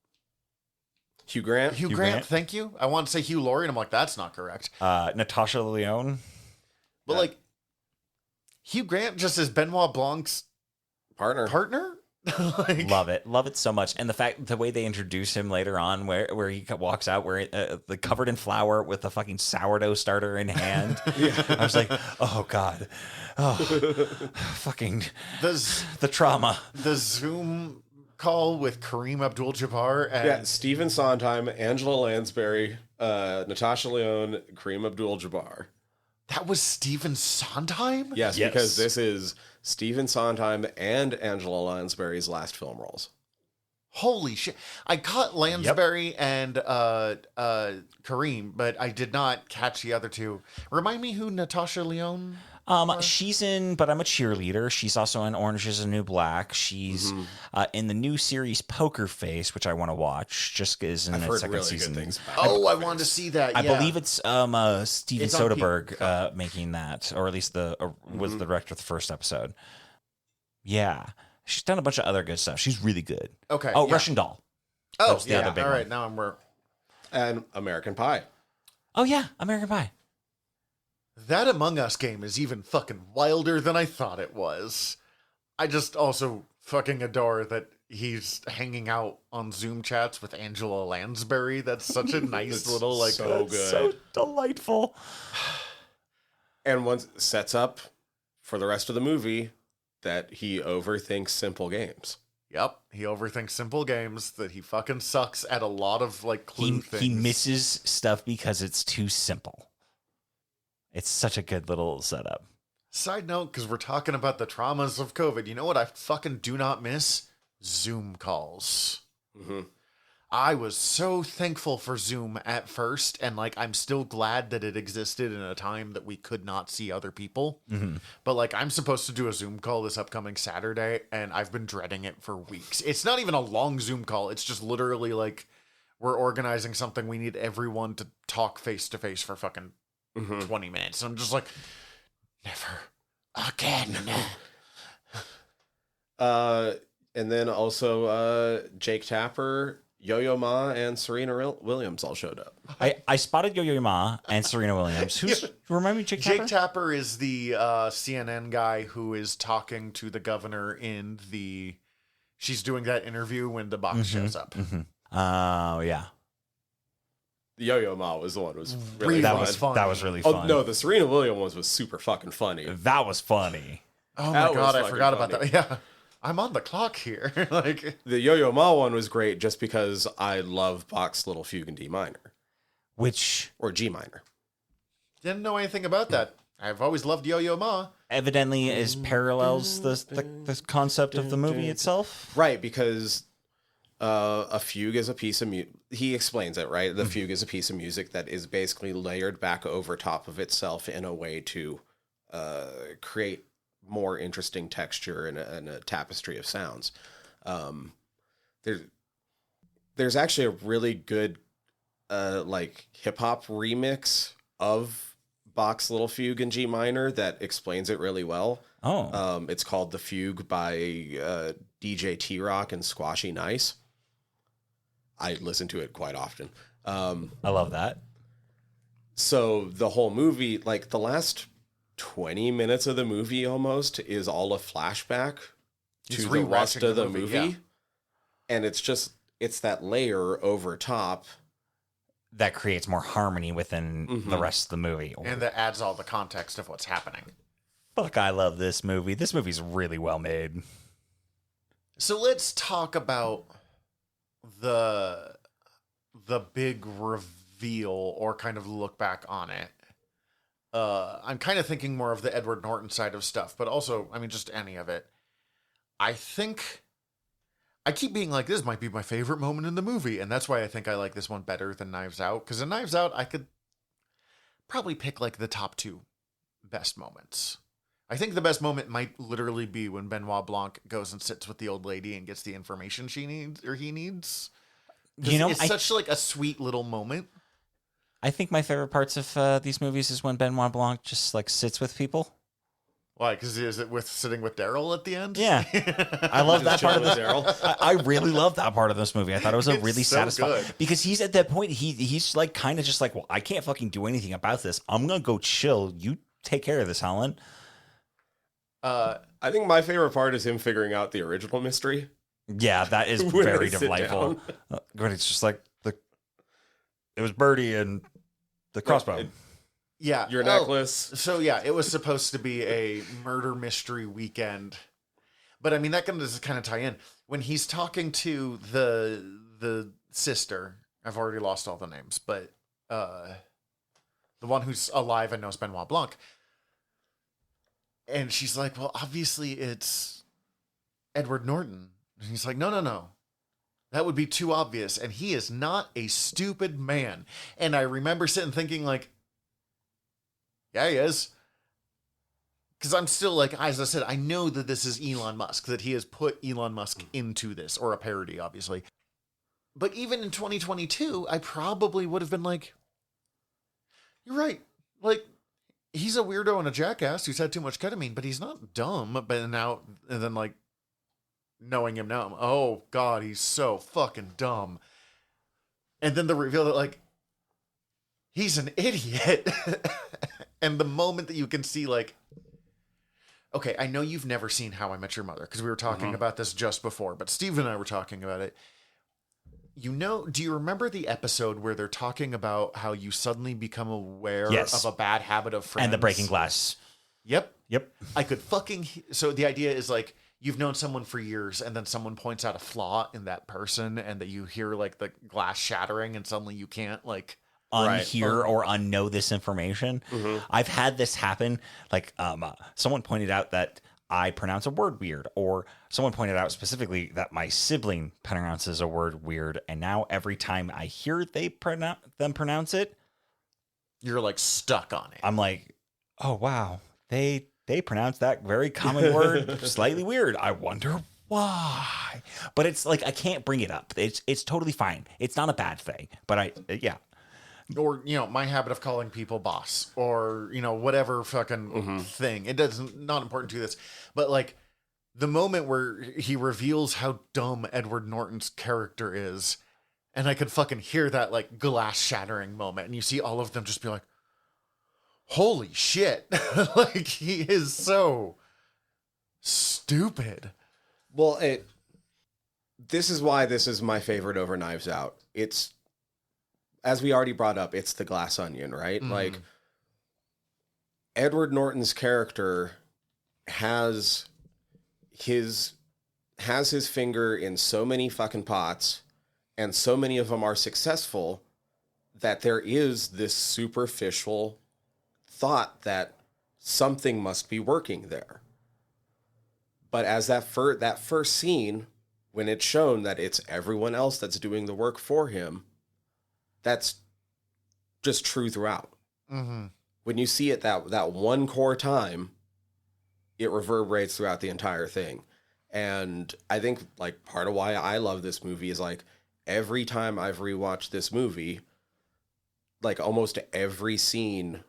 Grant? Hugh Grant, thank you. I want to say Hugh Laurie, and I'm like, that's not correct. Natasha Lyonne. But, like, Hugh Grant just as Benoit Blanc's partner? Like, love it so much. And the way they introduce him later on, where he walks out wearing the covered in flour with a fucking sourdough starter in hand. I was like, oh god, fucking the trauma. The Zoom call with Kareem Abdul-Jabbar and Stephen Sondheim, Angela Lansbury, Natasha Lyonne, Kareem Abdul-Jabbar. That was Stephen Sondheim? Yes, because this is Stephen Sondheim and Angela Lansbury's last film roles. Holy shit. I caught Lansbury and Kareem, but I did not catch the other two. Remind me who Natasha Lyonne she's in But I'm a Cheerleader. She's also in Orange is the New Black. She's in the new series Poker Face, which I want to watch. Just is in its second season. Good things about I wanted to see that. I believe it's Steven It's on Soderbergh making that, or at least was the director of the first episode. Yeah, she's done a bunch of other good stuff. She's really good. Okay. Oh, Russian Doll. Oh, the other big all right. one. Now I'm And American Pie. Oh yeah, American Pie. That Among Us game is even fucking wilder than I thought it was. I just also fucking adore that he's hanging out on Zoom chats with Angela Lansbury. That's such a nice little like so good. So delightful. And once sets up for the rest of the movie that he overthinks simple games. Yep, he overthinks simple games, that he fucking sucks at a lot of like clue things. He misses stuff because it's too simple. It's such a good little setup. Side note, because we're talking about the traumas of COVID, you know what I fucking do not miss? Zoom calls. Mm-hmm. I was so thankful for Zoom at first, and like I'm still glad that it existed in a time that we could not see other people. Mm-hmm. But like I'm supposed to do a Zoom call this upcoming Saturday, and I've been dreading it for weeks. It's not even a long Zoom call. It's just literally like we're organizing something. We need everyone to talk face to face for fucking 20 minutes. And I'm just like, never again. And then also Jake Tapper, Yo-Yo Ma, and Serena Williams all showed up. I spotted Yo-Yo Ma and Serena Williams. Who's remind me, Jake Tapper? Jake Tapper is the CNN guy who is talking to the governor in the. She's doing that interview when the box shows up. Oh yeah, The Yo-Yo Ma was the one who was really that fun. was fun. That was really fun. Oh no, the Serena Williams one was super fucking funny. That was funny. Oh That my was god, I fucking forgot about funny. that. Yeah, I'm on the clock here. Like The Yo-Yo Ma one was great just because I love Bach's Little Fugue in D minor Which or G minor. didn't know anything about that. I've always loved Yo-Yo Ma. evidently is parallels the concept of the movie itself. Right, because a fugue is a piece of music. He explains it, right? The fugue is a piece of music that is basically layered back over top of itself in a way to create more interesting texture and a tapestry of sounds. There's actually a really good like hip hop remix of Bach's Little Fugue in G minor that explains it really well. Oh, It's called The Fugue by DJ T-Rock and Squashy Nice. I listen to it quite often. I love that. So the whole movie, like the last 20 minutes of the movie almost is all a flashback He's to the rest rewatching of the the movie, movie. yeah. And it's that layer over top. That creates more harmony within the rest of the movie. And that adds all the context of what's happening. Fuck, I love this movie. This movie's really well made. So let's talk about the big reveal or kind of look back on it. I'm kind of thinking more of the Edward Norton side of stuff, but also, I mean, just any of it. I think I keep being like, this might be my favorite moment in the movie, and that's why I think I like this one better than Knives Out, because in Knives Out, I could probably pick like the top two best moments. I think the best moment might literally be when Benoit Blanc goes and sits with the old lady and gets the information she needs or he needs. You know, it's such like a sweet little moment. I think my favorite parts of these movies is when Benoit Blanc just like sits with people. Why? Because is it with sitting with Daryl at the end? Yeah, I love that part of Just this. Daryl. I really love that part of this movie. I thought it was a It's really so satisfying good. because he's at that point. He's like kind of just like, well, I can't fucking do anything about this. I'm gonna go chill. You take care of this, Helen. I think my favorite part is him figuring out the original mystery. Yeah, that is When very they sit delightful. down. But it's just like it was Birdie and the crossbow. Yeah. Your Oh, necklace. So yeah, it was supposed to be a murder mystery weekend. But I mean that does kind of tie in. When he's talking to the sister, I've already lost all the names, but the one who's alive and knows Benoit Blanc. And she's like, well, obviously it's Edward Norton. And he's like, no. That would be too obvious. And he is not a stupid man. And I remember sitting thinking like, yeah, he is. Because I'm still like, as I said, I know that this is Elon Musk, that he has put Elon Musk into this, or a parody, obviously. But even in 2022, I probably would have been like, you're right. Like, he's a weirdo and a jackass who's had too much ketamine, but he's not dumb. But now, and then like, knowing him now, oh God, he's so fucking dumb. And then the reveal that like, he's an idiot. And the moment that you can see like, okay, I know you've never seen How I Met Your Mother because we were talking about this just before, but Steve and I were talking about it. You know, do you remember the episode where they're talking about how you suddenly become aware Yes. of a bad habit of friends? And the breaking glass. Yep. Yep. I could fucking... So the idea is like, you've known someone for years and then someone points out a flaw in that person and that you hear like the glass shattering and suddenly you can't like... Unhear or unknow this information. I've had this happen. Like someone pointed out that I pronounce a word weird, or someone pointed out specifically that my sibling pronounces a word weird, and now every time I hear them pronounce it, You're like stuck on it. I'm like, oh wow, they pronounce that very common word slightly weird. I wonder why. But it's like I can't bring it up. It's totally fine. It's not a bad thing. But yeah. Or, you know, my habit of calling people boss or, you know, whatever fucking thing. It doesn't, not important to this. But like the moment where he reveals how dumb Edward Norton's character is, and I could fucking hear that like glass shattering moment, and you see all of them just be like, holy shit. Like he is so stupid. Well, this is why this is my favorite over Knives Out. It's, as we already brought up, it's the glass onion, right? Like, Edward Norton's character has his finger in so many fucking pots, and so many of them are successful, that there is this superficial thought that something must be working there. But as that first scene, when it's shown that it's everyone else that's doing the work for him, that's just true throughout. When you see it that one core time, it reverberates throughout the entire thing. And I think like part of why I love this movie is like every time I've rewatched this movie, like almost every scene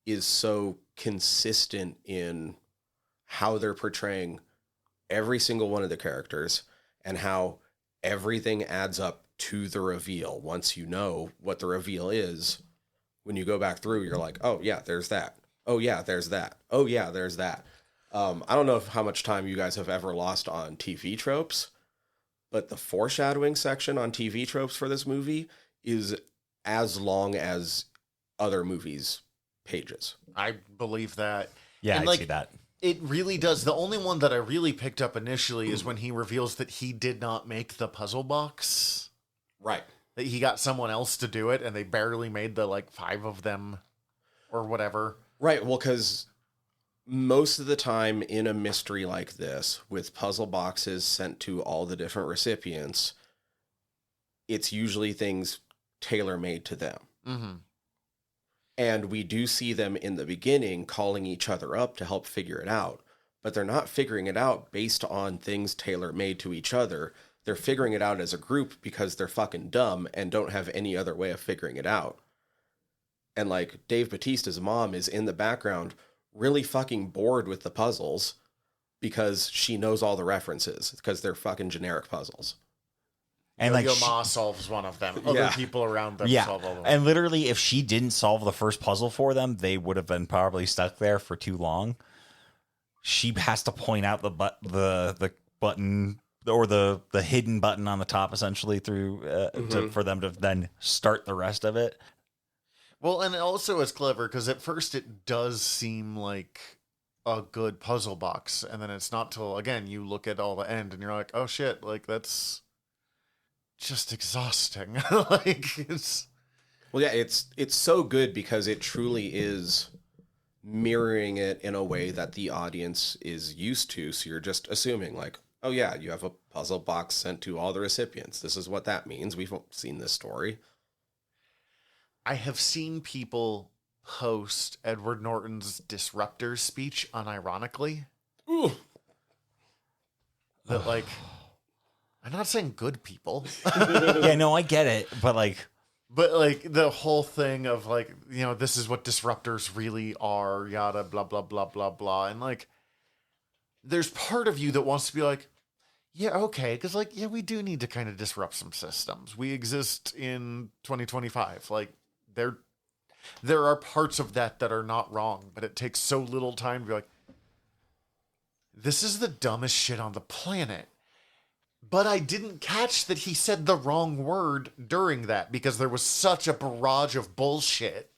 is so consistent in how they're portraying every single one of the characters and how everything adds up to the reveal. Once you know what the reveal is, when you go back through, you're like, oh yeah, there's that. Oh yeah, there's that. Oh yeah, there's that. I don't know how much time you guys have ever lost on TV tropes, but the foreshadowing section on TV tropes for this movie is as long as other movies' pages. I believe that. Yeah, And, I like, see that. It really does. The only one that I really picked up initially is when he reveals that he did not make the puzzle box. Right. That he got someone else to do it, and they barely made the, like, 5 of them or whatever. Right. Well, because most of the time in a mystery like this, with puzzle boxes sent to all the different recipients, it's usually things tailor-made to them. And we do see them in the beginning calling each other up to help figure it out. But they're not figuring it out based on things tailor-made to each other. They're figuring it out as a group because they're fucking dumb and don't have any other way of figuring it out. And like Dave Bautista's mom is in the background really fucking bored with the puzzles because she knows all the references because they're fucking generic puzzles. And Yo-Yo like Ma solves one of them. Other people around them solve all of them. And literally, if she didn't solve the first puzzle for them, they would have been probably stuck there for too long. She has to point out the button or the hidden button on the top, essentially, through for them to then start the rest of it. Well, and it also is clever because at first it does seem like a good puzzle box, and then it's not till again you look at all the end and you're like, oh shit, like that's just exhausting. Like it's Well, yeah, it's so good because it truly is mirroring it in a way that the audience is used to. So you're just assuming like, oh yeah, you have a puzzle box sent to all the recipients. This is what that means. We've seen this story. I have seen people post Edward Norton's Disruptors speech unironically. Ooh. That like I'm not saying good people. Yeah, no, I get it, but like the whole thing of like, you know, this is what disruptors really are, yada blah blah blah blah blah, and like there's part of you that wants to be like, yeah, okay, because like, yeah, we do need to kind of disrupt some systems. We exist in 2025. Like there are parts of that are not wrong, but it takes so little time to be like, this is the dumbest shit on the planet. But I didn't catch that he said the wrong word during that because there was such a barrage of bullshit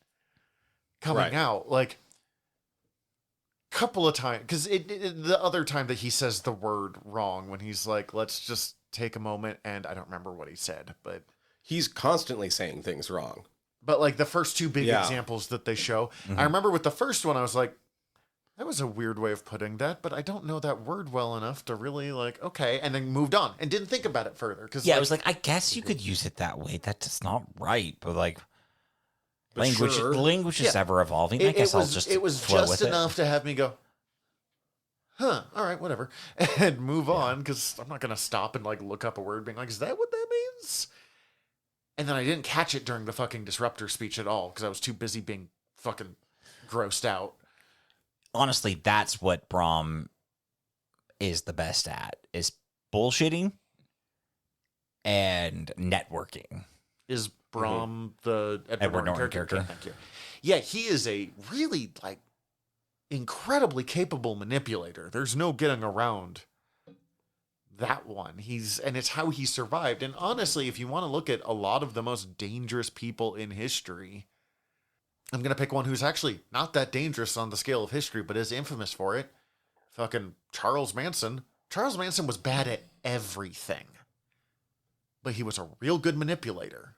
coming out. Like, couple of times, because the other time that he says the word wrong, when he's like, let's just take a moment, and I don't remember what he said, but he's constantly saying things wrong. But like the first two big examples that they show, I remember with the first one, I was like, that was a weird way of putting that, but I don't know that word well enough to really like, okay, and then moved on and didn't think about it further. Because I was like, I guess you could use it that way. That's not right, but like, language is ever evolving. I guess I'll just it was flow just with enough to have me go, huh, all right, whatever, and move on, because I'm not going to stop and like look up a word being like, is that what that means? And then I didn't catch it during the fucking disruptor speech at all because I was too busy being fucking grossed out. Honestly, that's what Brom is the best at, is bullshitting and networking. Is Brom the Edward Norton character? Thank you. Yeah, he is a really like incredibly capable manipulator. There's no getting around that one. And it's how he survived. And honestly, if you want to look at a lot of the most dangerous people in history, I'm going to pick one who's actually not that dangerous on the scale of history, but is infamous for it. Fucking Charles Manson. Charles Manson was bad at everything, but he was a real good manipulator.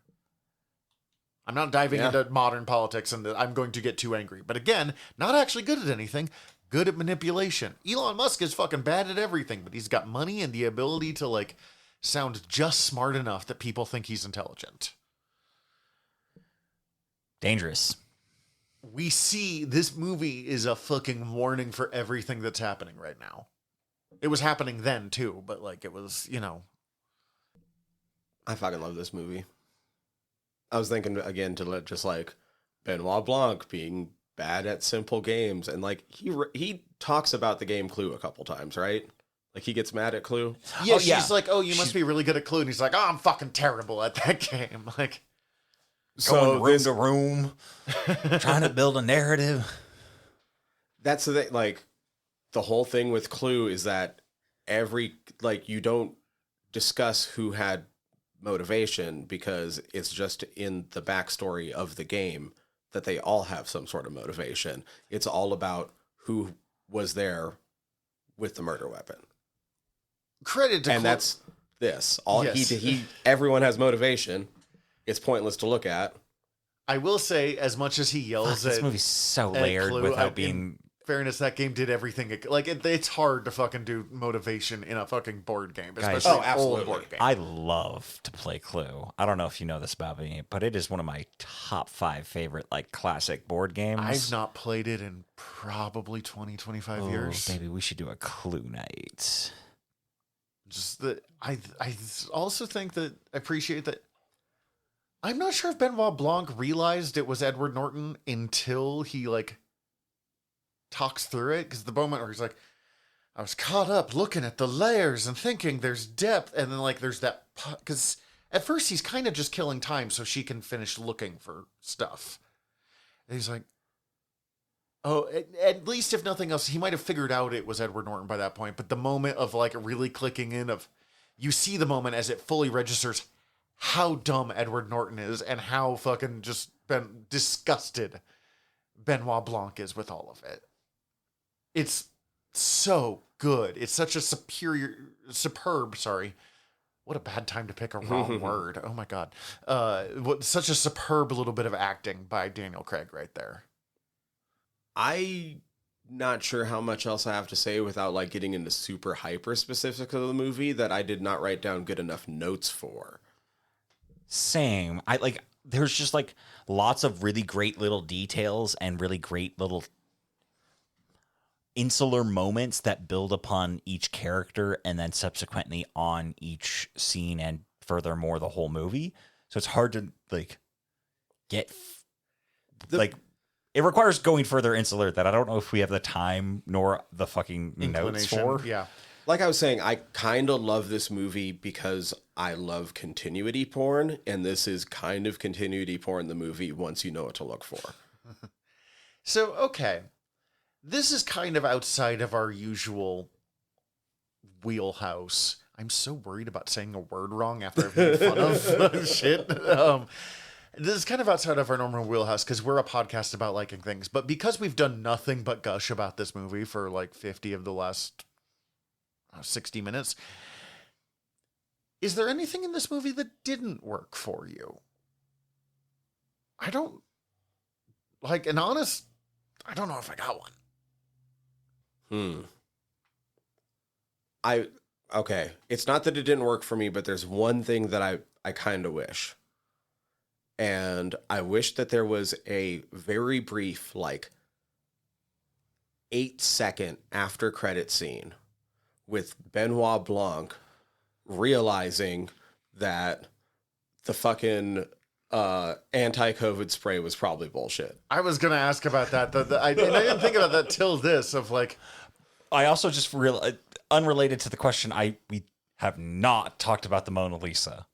I'm not diving into modern politics and I'm going to get too angry. But again, not actually good at anything, good at manipulation. Elon Musk is fucking bad at everything, but he's got money and the ability to like sound just smart enough that people think he's intelligent. Dangerous. We see this movie is a fucking warning for everything that's happening right now. It was happening then too, but like it was, I fucking love this movie. I was thinking again to just like Benoit Blanc being bad at simple games, and like he talks about the game Clue a couple times, right? Like he gets mad at Clue. Yeah, she's like, "Oh, you must be really good at Clue," and he's like, "Oh, I'm fucking terrible at that game." Like, going room to room, trying to build a narrative. That's the thing. Like the whole thing with Clue is that you don't discuss who had motivation because it's just in the backstory of the game that they all have some sort of motivation. It's all about who was there with the murder weapon. Credit to and that's this. All everyone has motivation. It's pointless to look at. I will say, as much as he yells this movie's so layered Clue, without being. Fairness, that game did everything. Like it's hard to fucking do motivation in a fucking board game, especially old board game. I love to play Clue. I don't know if you know this about me, but it is one of my top 5 favorite like classic board games. I've not played it in probably 20, 25 years. Baby, we should do a Clue night. Just that I also think that I appreciate that. I'm not sure if Benoit Blanc realized it was Edward Norton until he like talks through it, because the moment where he's like, I was caught up looking at the layers and thinking there's depth, and then like there's that, because at first he's kind of just killing time so she can finish looking for stuff, and he's like, oh, at least if nothing else, he might have figured out it was Edward Norton by that point. But the moment of like really clicking in, of you see the moment as it fully registers how dumb Edward Norton is and how fucking just been disgusted Benoit Blanc is with all of it. It's so good. It's such a superb, what a bad time to pick a wrong word. Oh my God. Such a superb little bit of acting by Daniel Craig right there. I'm not sure how much else I have to say without like getting into super hyper specifics of the movie that I did not write down good enough notes for. Same. There's just like lots of really great little details and really great little insular moments that build upon each character and then subsequently on each scene and furthermore the whole movie. So it's hard to like get it requires going further insular that I don't know if we have the time nor the fucking notes for. Yeah. Like I was saying, I kind of love this movie because I love continuity porn, and this is kind of continuity porn, the movie, once you know what to look for. So, okay. This is kind of outside of our usual wheelhouse. I'm so worried about saying a word wrong after I've made fun of shit. This is kind of outside of our normal wheelhouse because we're a podcast about liking things. But because we've done nothing but gush about this movie for like 50 of the last 60 minutes, is there anything in this movie that didn't work for you? I don't know if I got one. Okay. It's not that it didn't work for me, but there's one thing that I kind of wish. And I wish that there was a very brief, like 8-second after credit scene with Benoit Blanc realizing that the fucking anti-COVID spray was probably bullshit. I was going to ask about that. I didn't think about that till this of like. I also just unrelated to the question, we have not talked about the Mona Lisa.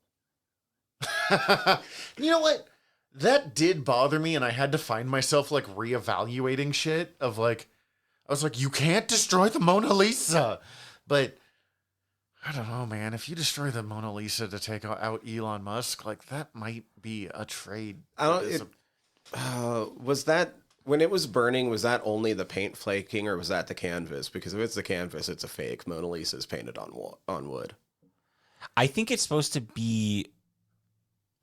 You know what? That did bother me, and I had to find myself like reevaluating shit of like, I was like, you can't destroy the Mona Lisa. But I don't know, man. If you destroy the Mona Lisa to take out Elon Musk, like that might be a trade. Was that when it was burning? Was that only the paint flaking, or was that the canvas? Because if it's the canvas, it's a fake. Mona Lisa is painted on wood. I think it's supposed to be.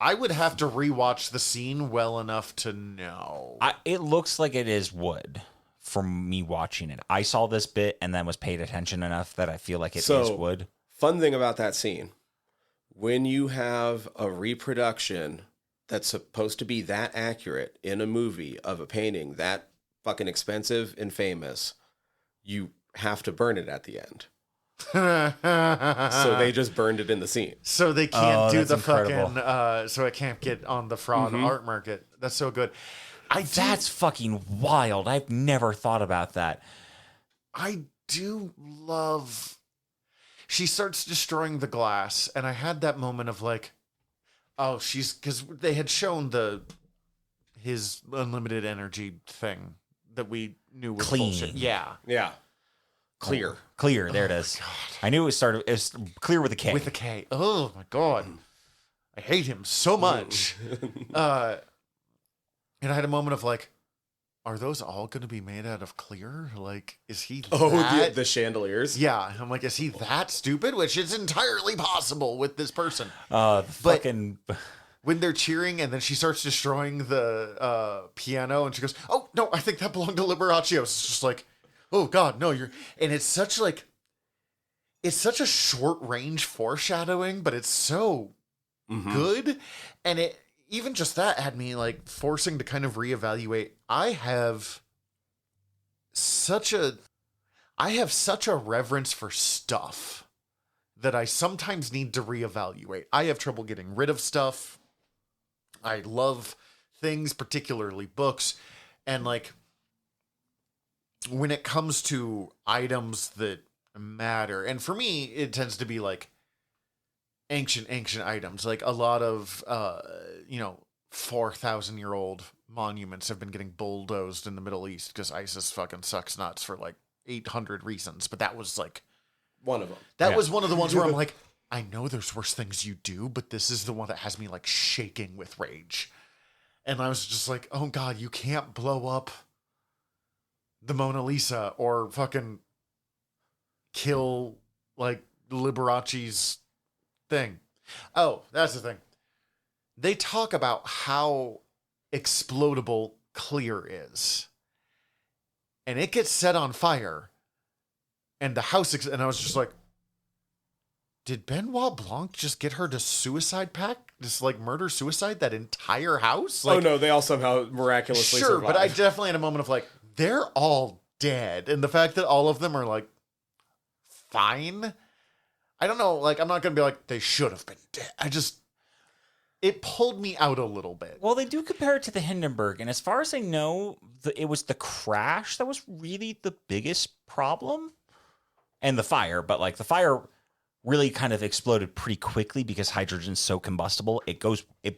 I would have to rewatch the scene well enough to know. It looks like it is wood from me watching it. I saw this bit and then was paid attention enough that I feel like it is wood. Fun thing about that scene, when you have a reproduction that's supposed to be that accurate in a movie of a painting that fucking expensive and famous, you have to burn it at the end. So they just burned it in the scene. So they can't do the incredible. fucking, so it can't get on the fraud art market. That's so good. That's fucking wild. I've never thought about that. I do love, she starts destroying the glass, and I had that moment of like, oh, because they had shown his unlimited energy thing that we knew was Clean. bullshit. Yeah. Clear. There it is. I knew it was clear with a K. With a K. Oh my God. I hate him so much. And I had a moment of like, are those all going to be made out of clear? Like, is he that? The chandeliers? Yeah. I'm like, is he that stupid? Which is entirely possible with this person. Fucking... When they're cheering and then she starts destroying the piano and she goes, oh, no, I think that belonged to Liberace. It's just like, oh God, no, and it's such a short range foreshadowing, but it's so good. And it, even just that had me like forcing to kind of reevaluate. I have such a reverence for stuff that I sometimes need to reevaluate. I have trouble getting rid of stuff. I love things, particularly books. And like, when it comes to items that matter, and for me, it tends to be like ancient items. Like a lot of, 4,000-year-old monuments have been getting bulldozed in the Middle East because ISIS fucking sucks nuts for like 800 reasons. But that was like one of them. That was one of the ones where I'm like, I know there's worse things you do, but this is the one that has me like shaking with rage. And I was just like, oh God, you can't blow up the Mona Lisa or fucking kill like Liberace's thing. Oh, that's the thing. They talk about how explodable clear is. And it gets set on fire. And the house, and I was just like, did Benoit Blanc just get her to suicide pact? Just like murder-suicide that entire house? Like, oh no, they all somehow miraculously survived. But I definitely had a moment of like, they're all dead. And the fact that all of them are like, fine. I don't know, like, I'm not going to be like, they should have been dead. It pulled me out a little bit. Well, they do compare it to the Hindenburg. And as far as I know, it was the crash that was really the biggest problem. And the fire. But like the fire really kind of exploded pretty quickly because hydrogen's so combustible. It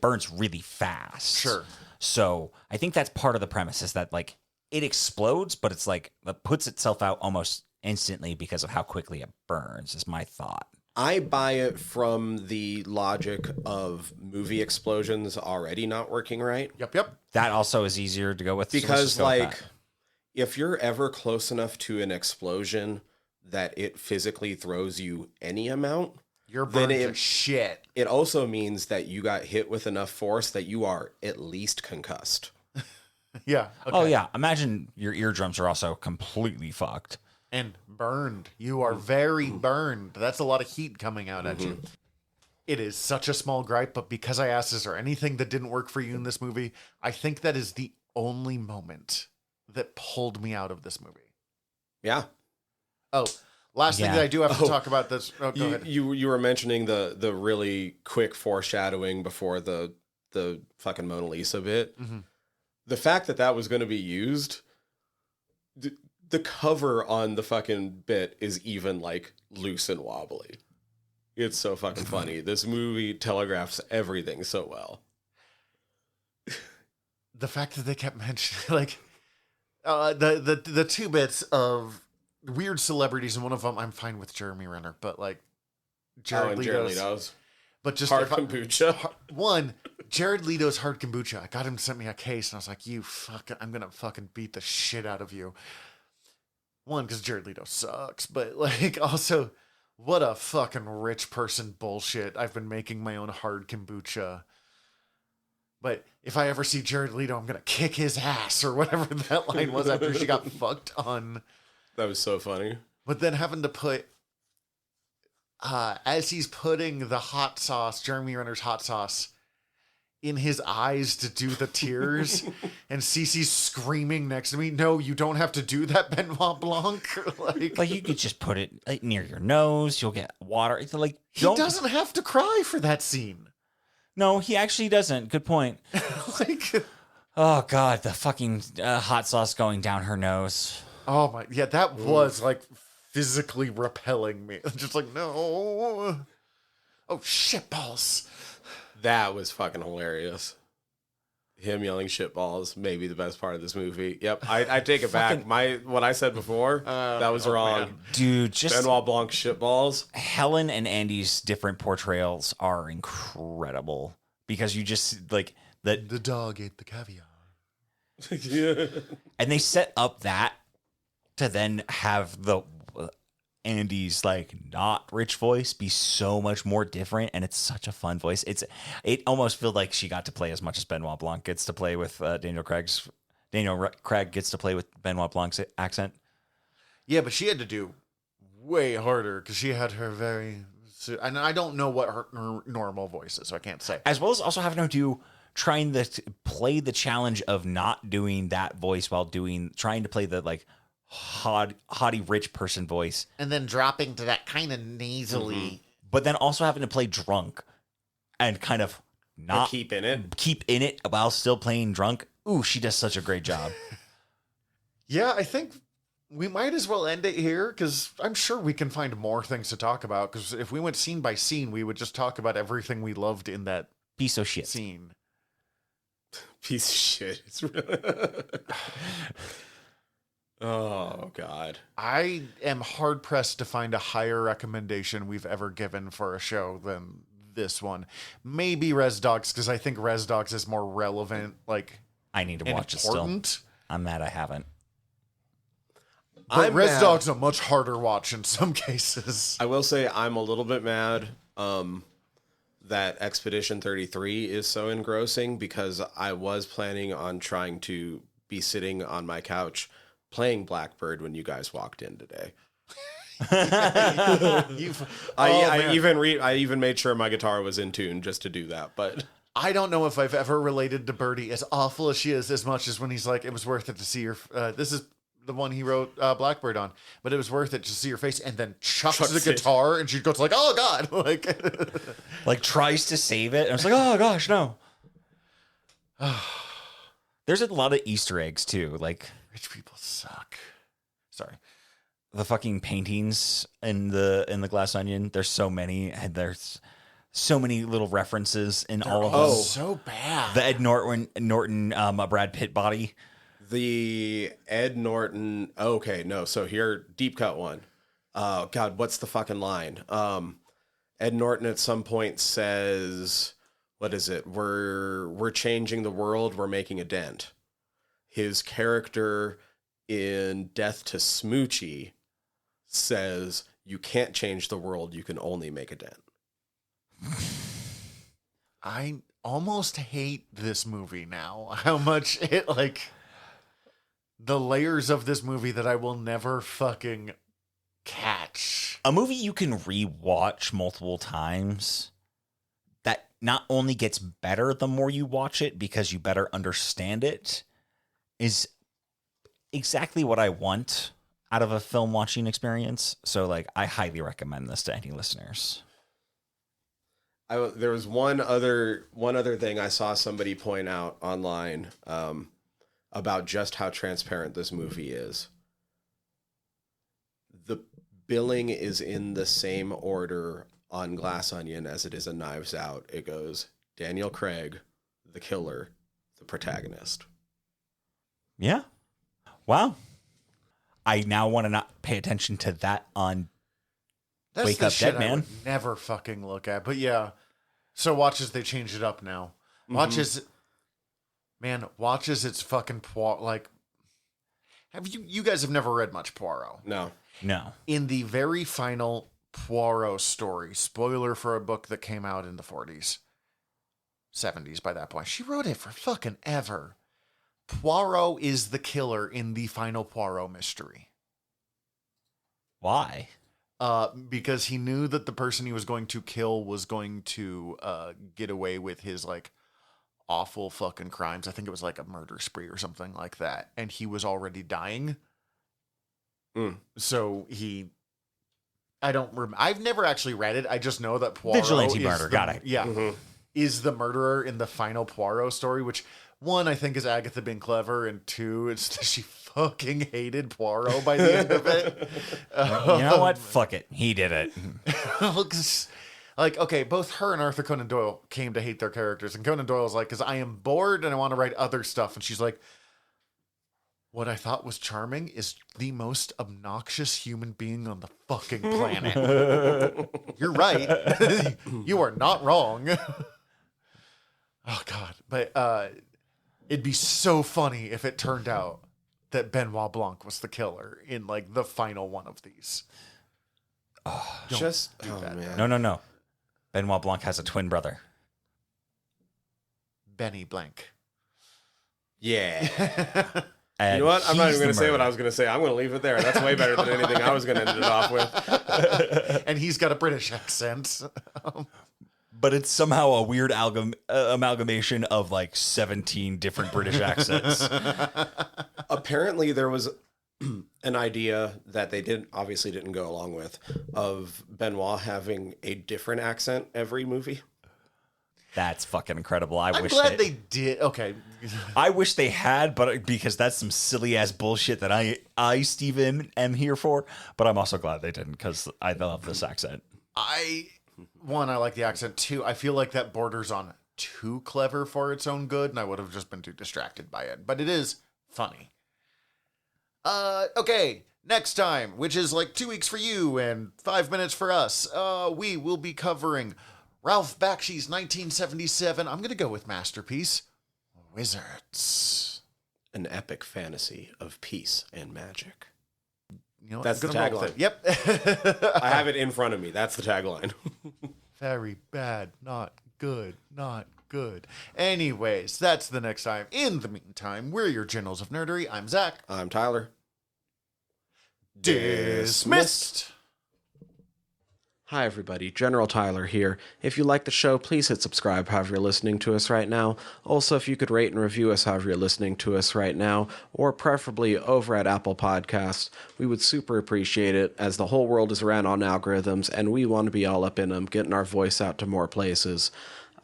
burns really fast. Sure. So I think that's part of the premise is that like it explodes, but it's like it puts itself out almost instantly because of how quickly it burns, is my thought. I buy it from the logic of movie explosions already not working right. Yep. That also is easier to go with. So let's Because, just go with like, that. if you're ever close enough to an explosion that it physically throws you any amount, You're then burned to shit. it also means that you got hit with enough force that you are at least concussed. Yeah. Okay. Oh, yeah. Imagine your eardrums are also completely fucked. And burned. You are very burned. That's a lot of heat coming out at you. It is such a small gripe, but because I asked, is there anything that didn't work for you in this movie? I think that is the only moment that pulled me out of this movie. Yeah. Oh, last thing Yeah. that I do have to talk about this. Oh, go ahead. You were mentioning the really quick foreshadowing before the fucking Mona Lisa bit. Mm-hmm. The fact that was going to be used, the cover on the fucking bit is even like loose and wobbly. It's so fucking funny. This movie telegraphs everything so well. The fact that they kept mentioning like the two bits of weird celebrities, and one of them I'm fine with Jeremy Renner, but like Jared Leto's. But just hard kombucha. One, Jared Leto's hard kombucha. I got him to send me a case, and I was like, "You fucking, I'm gonna fucking beat the shit out of you." One, because Jared Leto sucks, but like also, what a fucking rich person bullshit. I've been making my own hard kombucha. But if I ever see Jared Leto, I'm gonna kick his ass, or whatever that line was after she got fucked on. That was so funny. But then having to put, as he's putting the hot sauce, Jeremy Renner's hot sauce, in his eyes to do the tears, and Cece's screaming next to me, "No, you don't have to do that, Benoit Blanc." Like, you could just put it like, near your nose. You'll get water. It's like, he doesn't have to cry for that scene. No, he actually doesn't. Good point. Like, oh, God, the fucking hot sauce going down her nose. oh my, yeah, that was like physically repelling me. Just like, no. Oh, shit balls. That was fucking hilarious. Him yelling shitballs, maybe the best part of this movie. Yep, I take it back. What I said before, that was wrong. Man. Dude, just Benoit Blanc shitballs. Helen and Andy's different portrayals are incredible because you just like The dog ate the caviar. Yeah. and they set up that to then have the Andy's like not rich voice be so much more different, and it's such a fun voice. It almost feels like she got to play as much as Benoit Blanc gets to play with Daniel Craig gets to play with Benoit Blanc's accent. Yeah, but she had to do way harder because she had her very, and I don't know what her normal voice is, so I can't say. As well as also having to trying to play the challenge of not doing that voice while trying to play the like haughty rich person voice, And then dropping to that kind of nasally. but then also having to play drunk and kind of not Keep in it. keep in it while still playing drunk. Ooh, she does such a great job. Yeah, I think we might as well end it here because I'm sure we can find more things to talk about. Because if we went scene by scene, we would just talk about everything we loved in that Piece of shit. scene. Piece of shit. It's really... Oh, God. I am hard pressed to find a higher recommendation we've ever given for a show than this one. Maybe Res Dogs, because I think Res Dogs is more relevant, like, I need to and watch it still. important. I'm mad I haven't. But I'm Res mad. Dogs a much harder watch in some cases. I will say I'm a little bit mad that Expedition 33 is so engrossing because I was planning on trying to be sitting on my couch playing Blackbird when you guys walked in today. I even made sure my guitar was in tune just to do that. But I don't know if I've ever related to Birdie, as awful as she is, as much as when he's like, it was worth it to see your. This is the one he wrote Blackbird on, but it was worth it to see your face, and then chucks the Chucks it. guitar, and she goes like, "Oh God!" Like, Like tries to save it. And I was like, oh gosh, no. There's a lot of Easter eggs too. Like rich people suck. Sorry. the fucking paintings in the Glass Onion. There's so many, and there's so many little references in all of them. So bad. The Ed Norton Brad Pitt body. The Ed Norton. Okay, no. So here, deep cut one. God, what's the fucking line? Ed Norton at some point says, "What is it? We're changing the world. We're making a dent." His character in Death to Smoochie says, "You can't change the world. You can only make a dent." I almost hate this movie now. How much it, like, the layers of this movie that I will never fucking catch. A movie you can rewatch multiple times that not only gets better the more you watch it because you better understand it is exactly what I want out of a film watching experience. So, like, I highly recommend this to any listeners. There was one other thing I saw somebody point out online about just how transparent this movie is. The billing is in the same order on Glass Onion as it is in Knives Out. It goes Daniel Craig, the killer, the protagonist. Yeah. Wow. I now want to not pay attention to that on That's Wake the Up shit Dead I Man. would never fucking look at. But yeah. So watch as they change it up now. Watch as it's fucking Poirot. Like, you guys have never read much Poirot? No. In the very final Poirot story, spoiler for a book that came out in the 40s, 70s by that point. She wrote it for fucking ever. Poirot is the killer in the final Poirot mystery. Why? Because he knew that the person he was going to kill was going to get away with his, like, awful fucking crimes. I think it was like a murder spree or something like that. And he was already dying. So I've never actually read it. I just know that Poirot Vigilante is murder, got it. Yeah. Is the murderer in the final Poirot story, which, one, I think is Agatha being clever, and two, it's that she fucking hated Poirot by the end of it. You know what? Fuck it. He did it. Like, okay, both her and Arthur Conan Doyle came to hate their characters. And Conan Doyle's like, because I am bored and I want to write other stuff. And she's like, what I thought was charming is the most obnoxious human being on the fucking planet. You're right. You are not wrong. Oh, God. But it'd be so funny if it turned out that Benoit Blanc was the killer in, like, the final one of these. Man. No. Benoit Blanc has a twin brother. Benny Blanc. Yeah. And you know what? I'm not even going to say what I was. was going to say. I'm going to leave it there. That's way better than anything I was going to end it off with. And he's got a British accent. But it's somehow a weird amalgamation of like 17 different British accents. Apparently, there was an idea that they obviously didn't go along with, of Benoit having a different accent every movie. That's fucking incredible. I'm glad they did. Okay. I wish they had, but because that's some silly ass bullshit that I Steven, am here for. But I'm also glad they didn't because I love this accent. I like the accent. Two, I feel like that borders on too clever for its own good, and I would have just been too distracted by it. But it is funny. Okay, next time, which is like 2 weeks for you and 5 minutes for us, we will be covering Ralph Bakshi's 1977. I'm going to go with masterpiece, Wizards. An epic fantasy of peace and magic. You know what? That's the I'm gonna roll with tagline. it. Yep. I have it in front of me. That's the tagline. Very bad, not good, not good. Anyways, that's the next time. In the meantime, we're your Generals of Nerdery. I'm Zach. I'm Tyler. Dismissed. Hi, everybody. General Tyler here. If you like the show, please hit subscribe however you're listening to us right now. Also, if you could rate and review us however you're listening to us right now, or preferably over at Apple Podcasts, we would super appreciate it, as the whole world is ran on algorithms, and we want to be all up in them, getting our voice out to more places.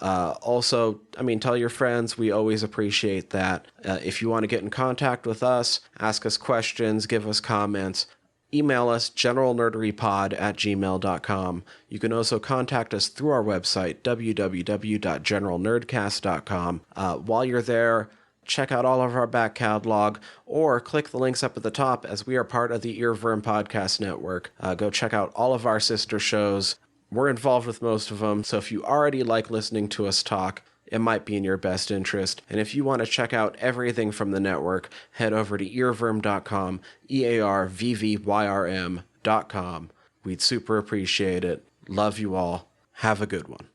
Also, tell your friends. We always appreciate that. If you want to get in contact with us, ask us questions, give us comments, email us generalnerderypod@gmail.com. You can also contact us through our website, www.generalnerdcast.com. While you're there, check out all of our back catalog, or click the links up at the top as we are part of the Earworm Podcast Network. Go check out all of our sister shows. We're involved with most of them, so if you already like listening to us talk, it might be in your best interest. And if you want to check out everything from the network, head over to earworm.com, EARVVYRM.com. We'd super appreciate it. Love you all. Have a good one.